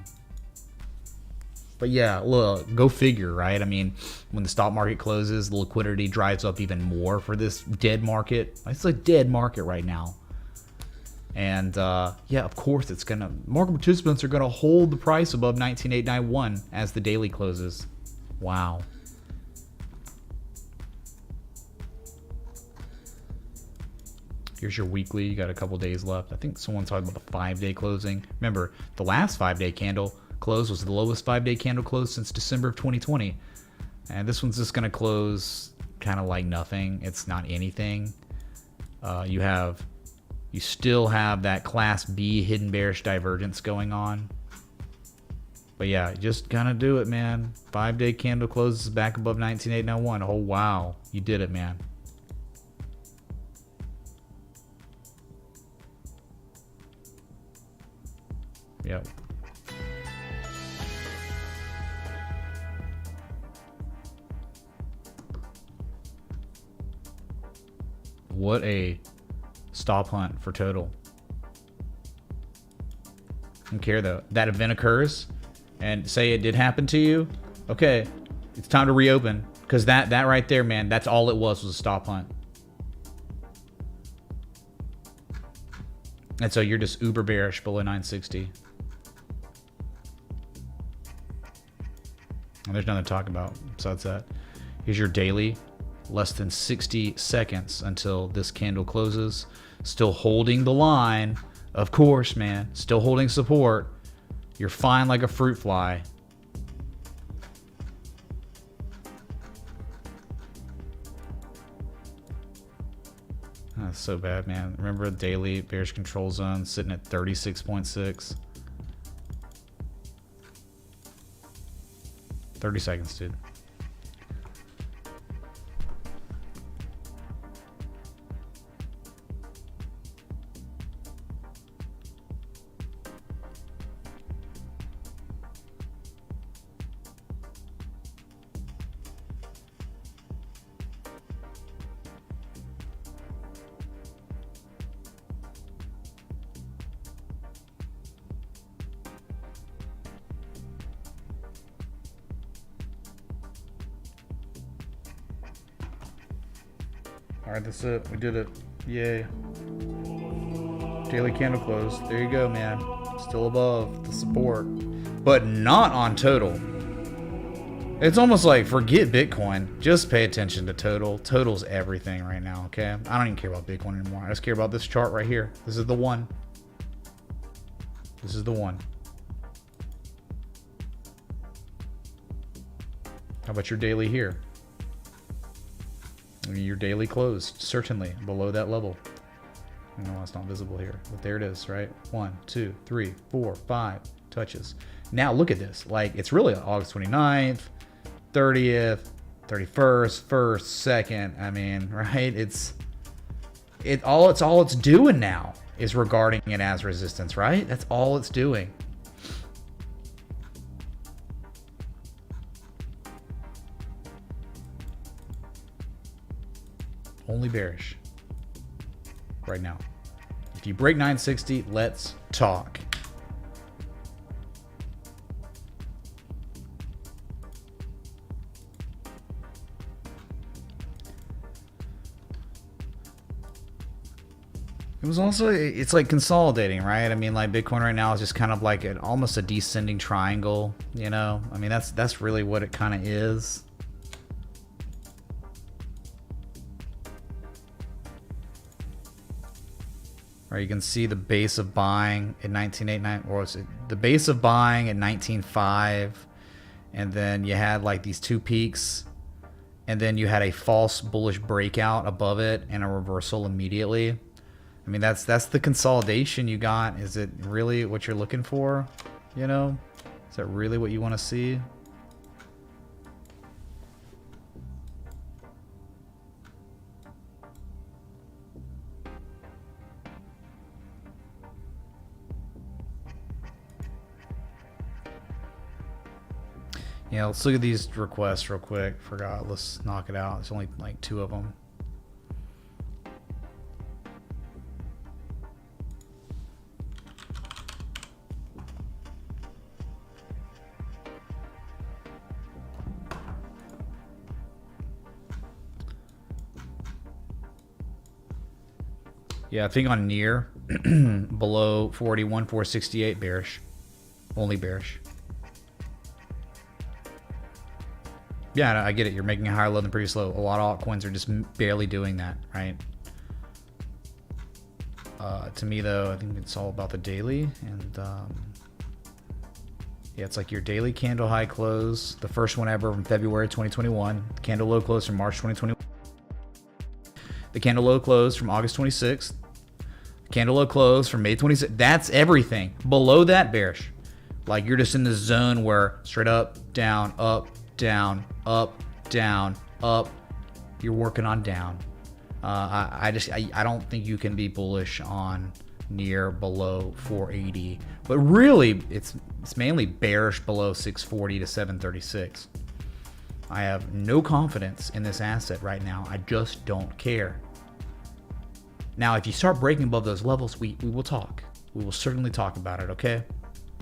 But yeah, look, go figure, right? I mean, when the stock market closes, the liquidity drives up even more for this dead market. It's a dead market right now. And yeah, of course it's gonna, market participants are gonna hold the price above 19,891 as the daily closes. Wow. Here's your weekly. You got a couple days left. I think someone talked about the 5-day closing. Remember, the last 5-day candle close was the lowest 5-day candle close since December of 2020. And this one's just going to close kind of like nothing. It's not anything. You still have that Class B hidden bearish divergence going on. But yeah, just gonna do it, man. 5-day candle closes back above 19,891. Oh, wow. You did it, man. Yep. What a stop hunt for total. Don't care though. That event occurs and say it did happen to you. Okay, it's time to reopen, because that right there, man, that's all it was a stop hunt. And so you're just uber bearish below 960. And there's nothing to talk about besides that. Here's your daily. Less than 60 seconds until this candle closes. Still holding the line. Of course, man. Still holding support. You're fine like a fruit fly. That's so bad, man. Remember, daily bearish control zone sitting at 36.6. 30 seconds, dude. All right, that's it. We did it. Yay. Daily candle close. There you go, man. Still above the support, but not on total. It's almost like forget Bitcoin. Just pay attention to total. Total's everything right now, okay? I don't even care about Bitcoin anymore. I just care about this chart right here. This is the one. This is the one. How about your daily here? I mean, your daily closed, certainly below that level. I know it's not visible here, but there it is, right? 1, 2, 3, 4, 5 touches. Now look at this. Like, it's really August 29th, 30th, 31st, 1st, 2nd. I mean, right? It's all it's doing now is regarding it as resistance, right? That's all it's doing. Only bearish right now. If you break 960, let's talk. It was also, it's like consolidating, right? I mean, like Bitcoin right now is just kind of like almost a descending triangle, you know? I mean, that's really what it kind of is. Or you can see the base of buying at 1989, or was it the base of buying at 19.5, and then you had like these two peaks, and then you had a false bullish breakout above it and a reversal immediately. I mean, that's the consolidation you got. Is it really what you're looking for? You know, is that really what you want to see? Yeah, let's look at these requests real quick. Forgot. Let's knock it out. There's only like 2 of them. Yeah, I think on near below 41, 468 bearish. Only bearish. Yeah, I get it. You're making a higher low than previous low. A lot of altcoins are just barely doing that, right? To me, though, I think it's all about the daily. And yeah, it's like your daily candle high close. The first one ever from February 2021. Candle low close from March 2021. The candle low close from August 26th. Candle low close from May 26th. That's everything. Below that, bearish. Like you're just in this zone where straight up, down, up, down, up, down, up. You're working on down. I don't think you can be bullish on near below 480. But really, it's mainly bearish below 640 to 736. I have no confidence in this asset right now. I just don't care. Now, if you start breaking above those levels, we will talk. We will certainly talk about it, okay?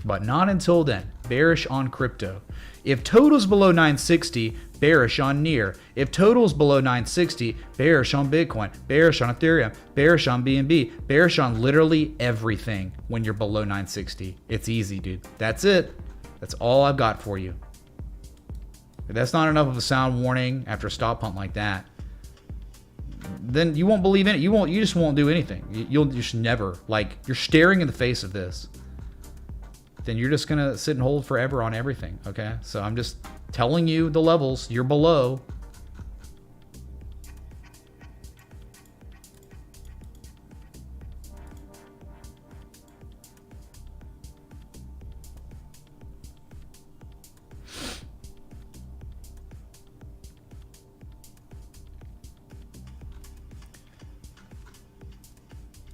But not until then. Bearish on crypto. If total's below 960, bearish on near. If total's below 960, bearish on Bitcoin, bearish on Ethereum, bearish on BNB, bearish on literally everything when you're below 960. It's easy, dude. That's it. That's all I've got for you. If that's not enough of a sound warning after a stop punt like that, then you won't believe in it. You just won't do anything. You'll just never, like, you're staring in the face of this. Then you're just gonna sit and hold forever on everything, okay? So I'm just telling you the levels. You're below.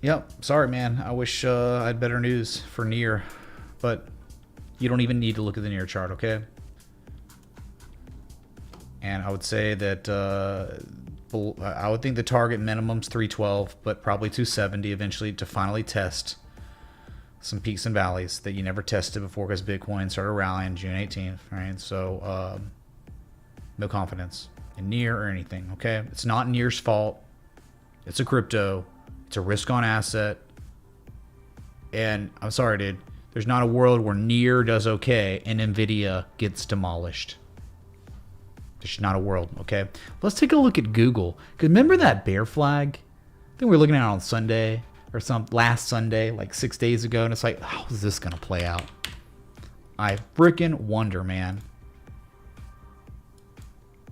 Yep, sorry, man. I wish I had better news for near, but you don't even need to look at the near chart, okay? And I would say that I would think the target minimum's 312, but probably 270 eventually to finally test some peaks and valleys that you never tested before because Bitcoin started rallying June 18th, right? So no confidence in near or anything, okay? It's not near's fault. It's a crypto. It's a risk-on asset. And I'm sorry, dude. There's not a world where near does okay and NVIDIA gets demolished. There's not a world, okay? Let's take a look at Google. Because remember that bear flag? I think we were looking at it on Sunday or last Sunday, like 6 days ago. And it's like, how is this going to play out? I freaking wonder, man.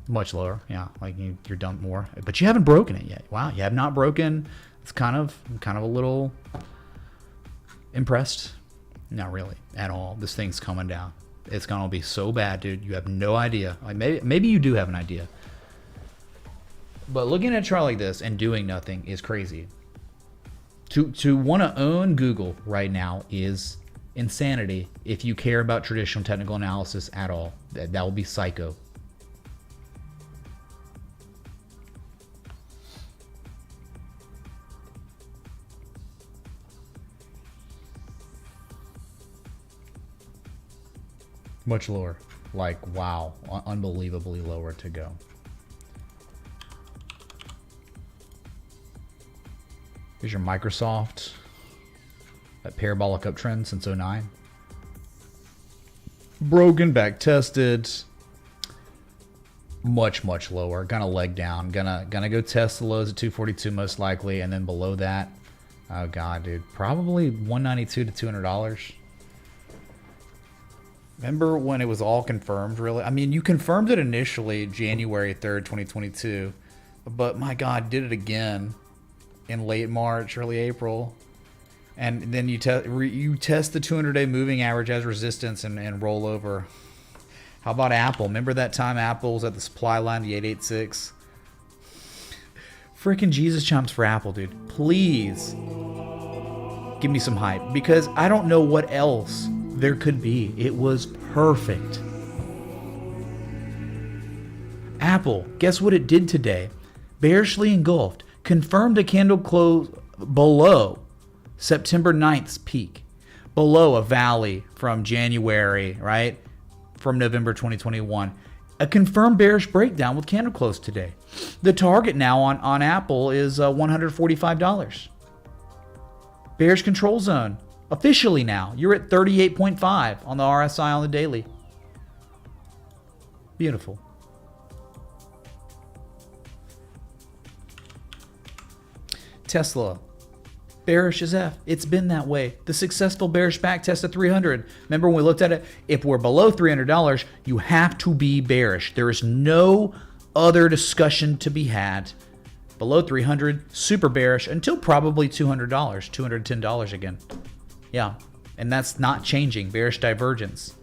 Much lower, yeah. Like you're done more. But you haven't broken it yet. Wow, you have not broken. It's I'm kind of a little impressed. Not really at all. This thing's coming down. It's gonna be so bad, dude. You have no idea. Like maybe you do have an idea. But looking at a chart like this and doing nothing is crazy. To want to own Google right now is insanity. If you care about traditional technical analysis at all, that will be psycho. Much lower. Like, wow. Unbelievably lower to go. Here's your Microsoft. That parabolic uptrend since 09. Broken, back tested. Much lower. Gonna leg down. Gonna go test the lows at 242 most likely. And then below that, oh god, dude. Probably $192 to $200. Remember when it was all confirmed, really? I mean, you confirmed it initially January 3rd, 2022. But my God, did it again in late March, early April. And then you test the 200-day moving average as resistance and roll over. How about Apple? Remember that time Apple was at the supply line, the 886? Freaking Jesus chumps for Apple, dude. Please give me some hype. Because I don't know what else there could be. It was perfect. Apple, guess what it did today? Bearishly engulfed. Confirmed a candle close below September 9th's peak. Below a valley from January, right? From November 2021. A confirmed bearish breakdown with candle close today. The target now on Apple is $145. Bearish control zone. Officially now. You're at 38.5 on the RSI on the daily. Beautiful. Tesla. Bearish as F. It's been that way. The successful bearish back test at 300. Remember when we looked at it? If we're below $300, you have to be bearish. There is no other discussion to be had. Below 300, super bearish until probably $200, $210 again. Yeah, and that's not changing. Bearish divergence.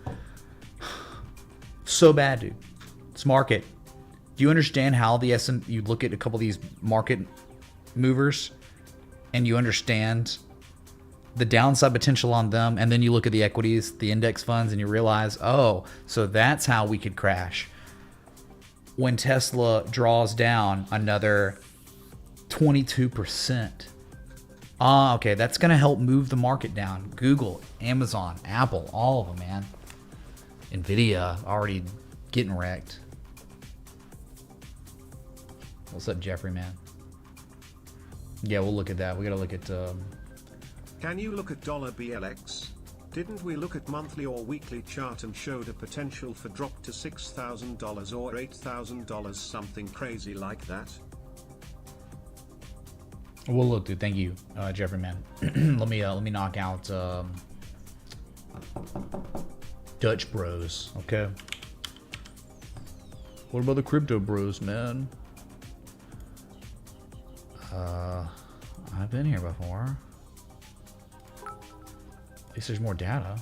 So bad, dude. It's market. Do you understand how the you look at a couple of these market movers and you understand the downside potential on them, and then you look at the equities, the index funds, and you realize, oh, so that's how we could crash. When Tesla draws down another 22%. Okay, that's going to help move the market down. Google, Amazon, Apple, all of them, man. Nvidia already getting wrecked. What's up, Jeffrey, man? Yeah, we'll look at that. We got to look at... Can you look at $BLX? Didn't we look at monthly or weekly chart and showed a potential for drop to $6,000 or $8,000, something crazy like that? We'll look, dude. Thank you, Jeffrey, man. let me knock out Dutch Bros, okay? What about the crypto bros, man? I've been here before. At least there's more data.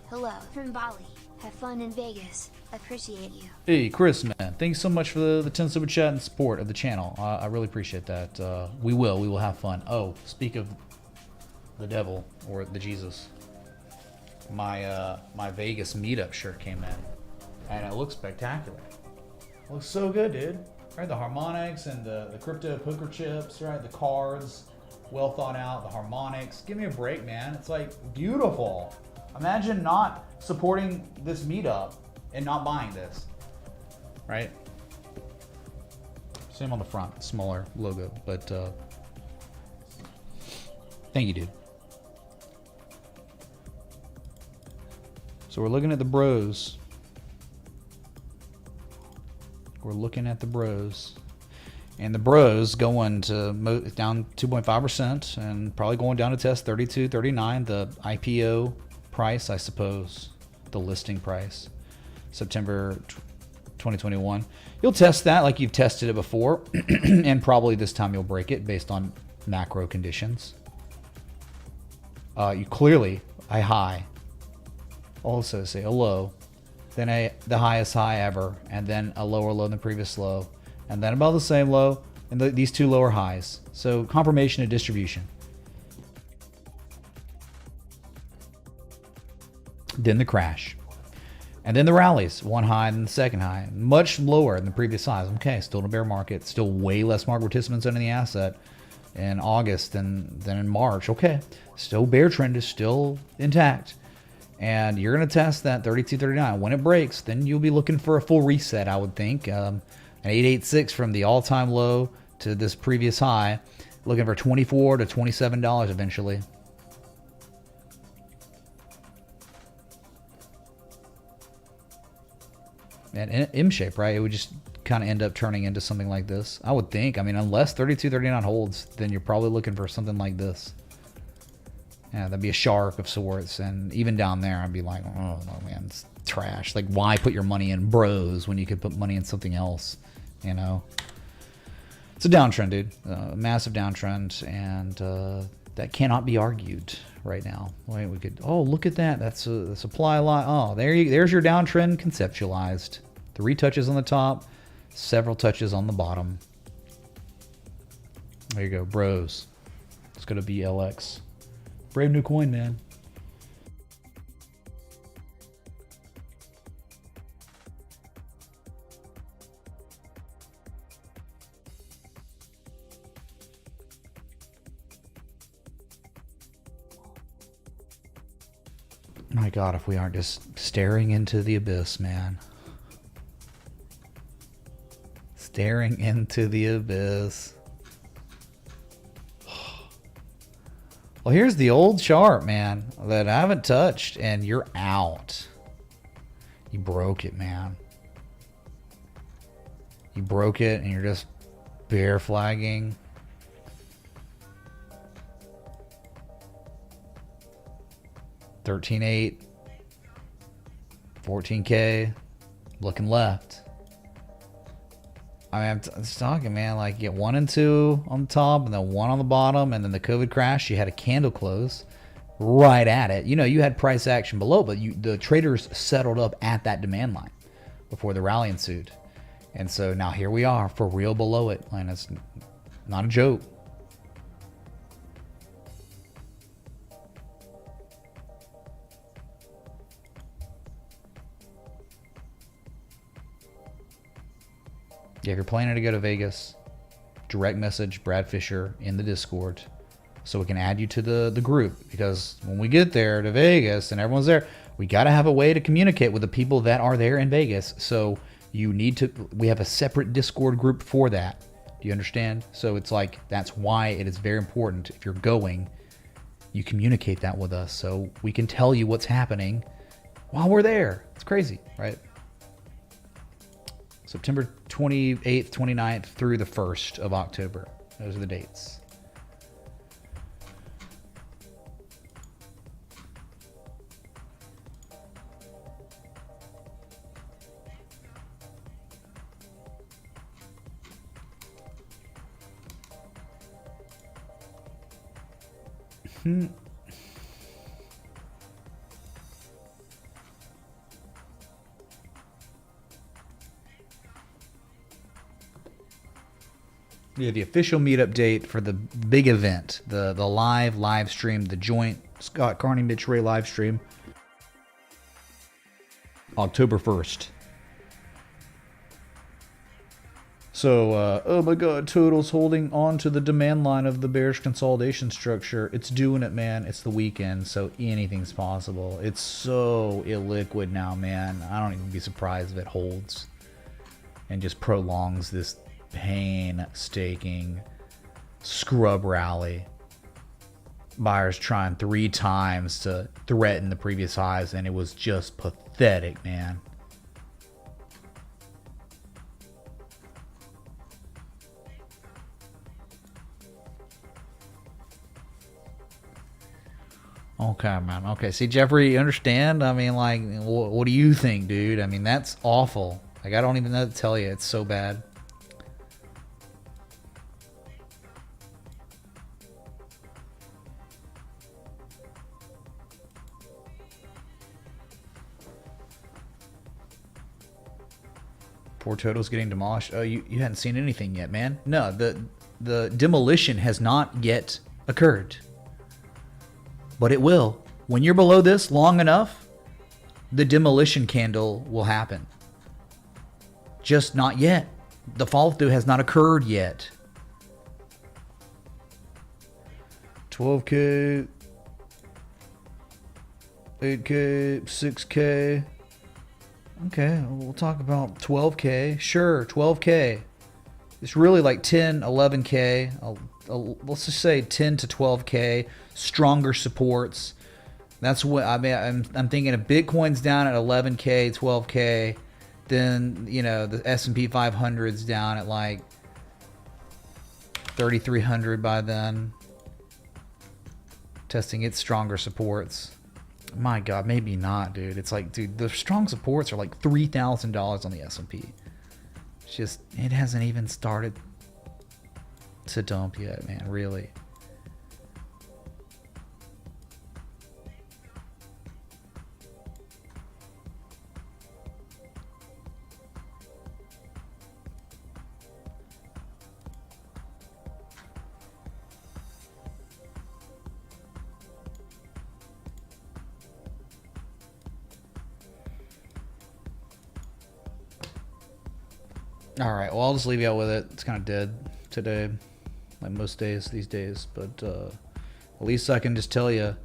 Hello from Bali. Have fun in Vegas. Appreciate you. Hey, Chris, man. Thanks so much for the 10 super chat and support of the channel. I really appreciate that. We will have fun. Oh, speak of the devil or the Jesus. My Vegas meetup shirt came in, and it looks spectacular. It looks so good, dude. Right, the harmonics and the crypto poker chips, right? The cards, well thought out. The harmonics. Give me a break, man. It's like beautiful. Imagine not supporting this meetup and not buying this, right? Same on the front, smaller logo, but thank you, dude. So we're looking at the bros. We're looking at the bros. And the bros going to down 2.5% and probably going down to test 32, 39, the IPO price, I suppose, the listing price, September 2021. You'll test that like you've tested it before, and probably this time you'll break it based on macro conditions. You clearly a high, also say a low, then the highest high ever, and then a lower low than the previous low, and then about the same low, and these two lower highs. So confirmation of distribution. Then the crash. And then the rallies, one high and the second high, much lower than the previous highs. Okay, still in a bear market, still way less market participants owning the asset in August than in March. Okay, still bear trend is still intact. And you're going to test that 32.39. When it breaks, then you'll be looking for a full reset, I would think. An 886 from the all-time low to this previous high, looking for $24 to $27 eventually. And M shape, right? It would just kind of end up turning into something like this, I would think. I mean, unless 32.39 holds, then you're probably looking for something like this. Yeah, that'd be a shark of sorts. And even down there, I'd be like, oh, no, man, it's trash. Like, why put your money in bros when you could put money in something else, you know? It's a downtrend, dude. Massive downtrend, and that cannot be argued right now. Wait, we could, oh, look at that. That's a supply line. Oh, there's your downtrend conceptualized. 3 touches on the top, several touches on the bottom. There you go, bros. It's going to be LX. Brave new coin, man. My God, if we aren't just staring into the abyss, man. Staring into the abyss. Well, here's the old chart, man, that I haven't touched, and you're out. You broke it, man. You broke it, and you're just bear flagging. $13.8, 14K, looking left. I mean, I'm just talking, man. Like, you get 1 and 2 on the top, and then 1 on the bottom, and then the COVID crash. You had a candle close right at it. You know, you had price action below, but the traders settled up at that demand line before the rally ensued. And so now here we are for real below it, and it's not a joke. Yeah, if you're planning to go to Vegas, direct message Brad Fisher in the Discord so we can add you to the group, because when we get there to Vegas and everyone's there, we got to have a way to communicate with the people that are there in Vegas. So we have a separate Discord group for that. Do you understand? So it's like, that's why it is very important. If you're going, you communicate that with us so we can tell you what's happening while we're there. It's crazy, right? September 28th, 29th through the 1st of October. Those are the dates. Yeah, the official meetup date for the big event, the live stream, the joint Scott Carney Mitch Ray live stream, October 1st. So, oh my God, Total's holding on to the demand line of the bearish consolidation structure. It's doing it, man. It's the weekend, so anything's possible. It's so illiquid now, man. I don't even be surprised if it holds and just prolongs this painstaking scrub rally. Buyers trying 3 times to threaten the previous highs, and it was just pathetic, man. Okay, man. Okay, see, Jeffrey, you understand? I mean, like, what do you think, dude? I mean, that's awful. Like, I don't even know what to tell you. It's so bad. Poor Total's getting demolished. Oh, you hadn't seen anything yet, man. No, the demolition has not yet occurred. But it will. When you're below this long enough, the demolition candle will happen. Just not yet. The fall through has not occurred yet. 12K, 8K, 6K. Okay, we'll talk about 12K. Sure, 12K. It's really like 10, 11K. Let's just say 10 to 12K. Stronger supports. That's what I mean. I'm thinking if Bitcoin's down at 11K, 12K, then, you know, the S&P 500's down at like 3,300 by then. Testing its stronger supports. My God, maybe not, dude. It's like, dude, the strong supports are like $3,000 on the S&P. It's just, it hasn't even started to dump yet, man, really. All right, well, I'll just leave you out with it. It's kind of dead today, like most days these days. But at least I can just tell you,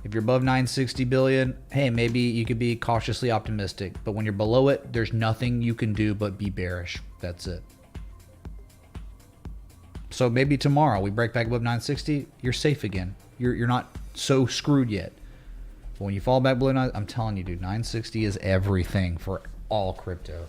If you're above 960 billion, hey, maybe you could be cautiously optimistic. But when you're below it, there's nothing you can do but be bearish. That's it. So maybe tomorrow we break back above 960, you're safe again. You're not so screwed yet. But when you fall back below 9, I'm telling you, dude, 960 is everything for all crypto.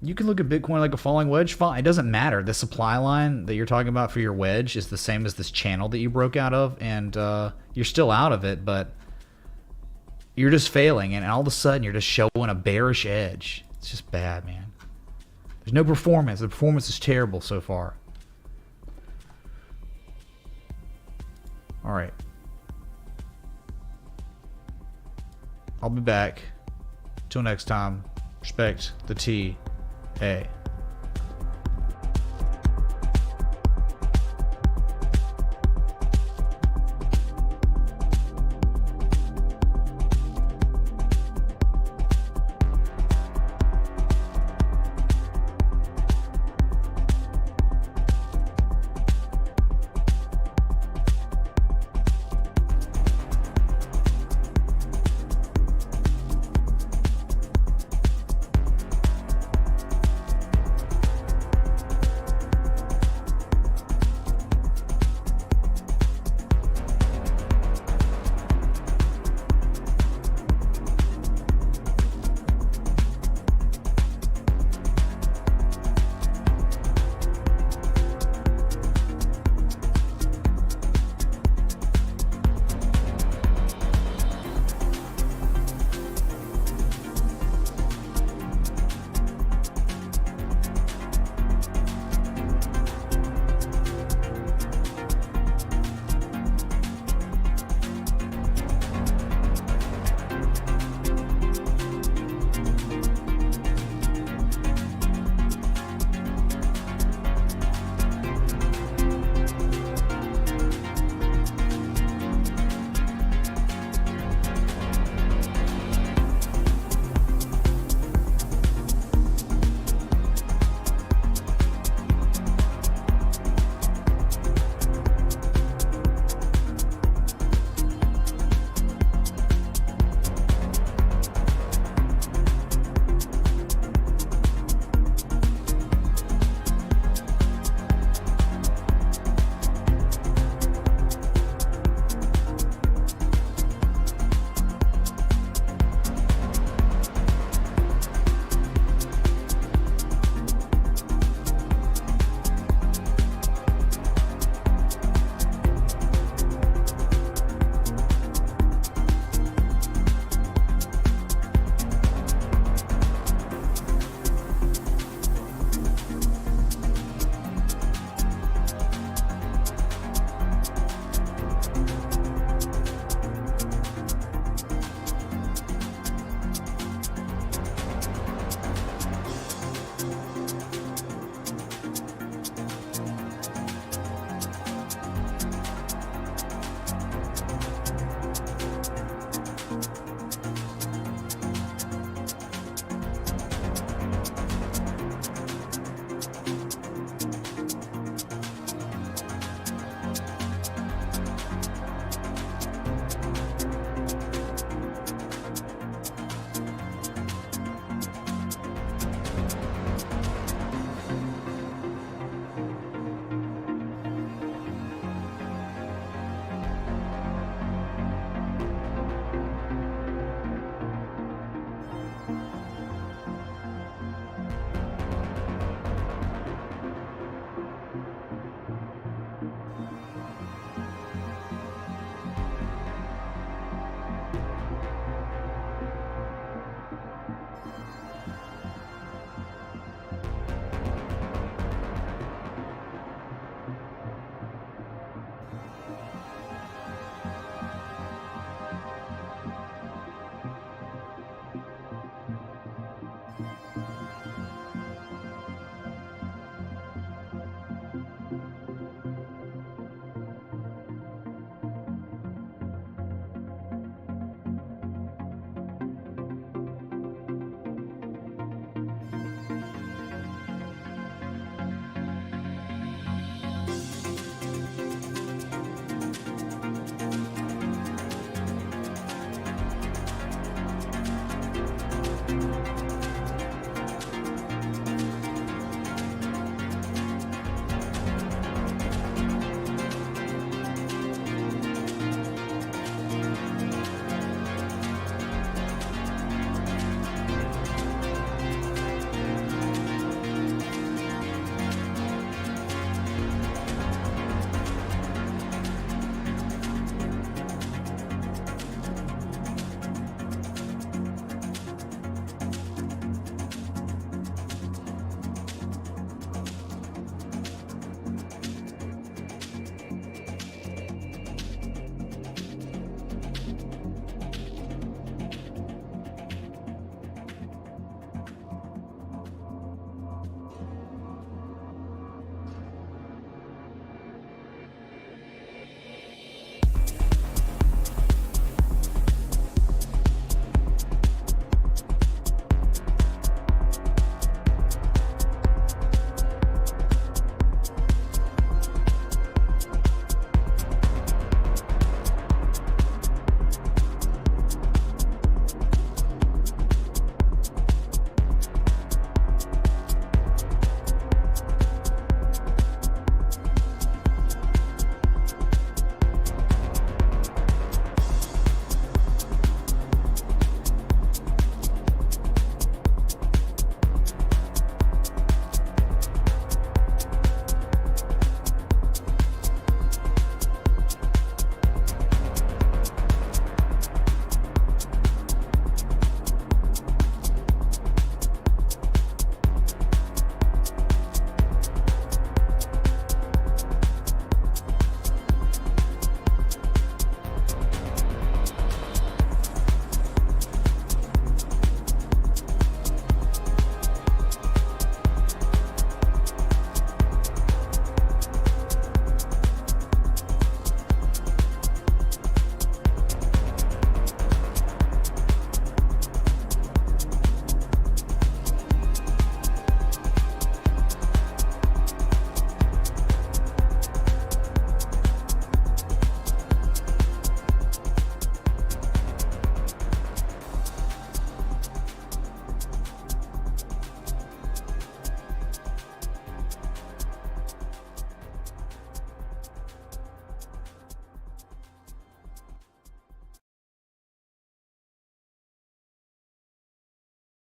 You can look at Bitcoin like a falling wedge. Fine. It doesn't matter. The supply line that you're talking about for your wedge is the same as this channel that you broke out of, and you're still out of it, but you're just failing, and all of a sudden you're just showing a bearish edge. It's just bad, man. There's no performance. The performance is terrible so far. All right. I'll be back. Till next time, respect the T. Hey.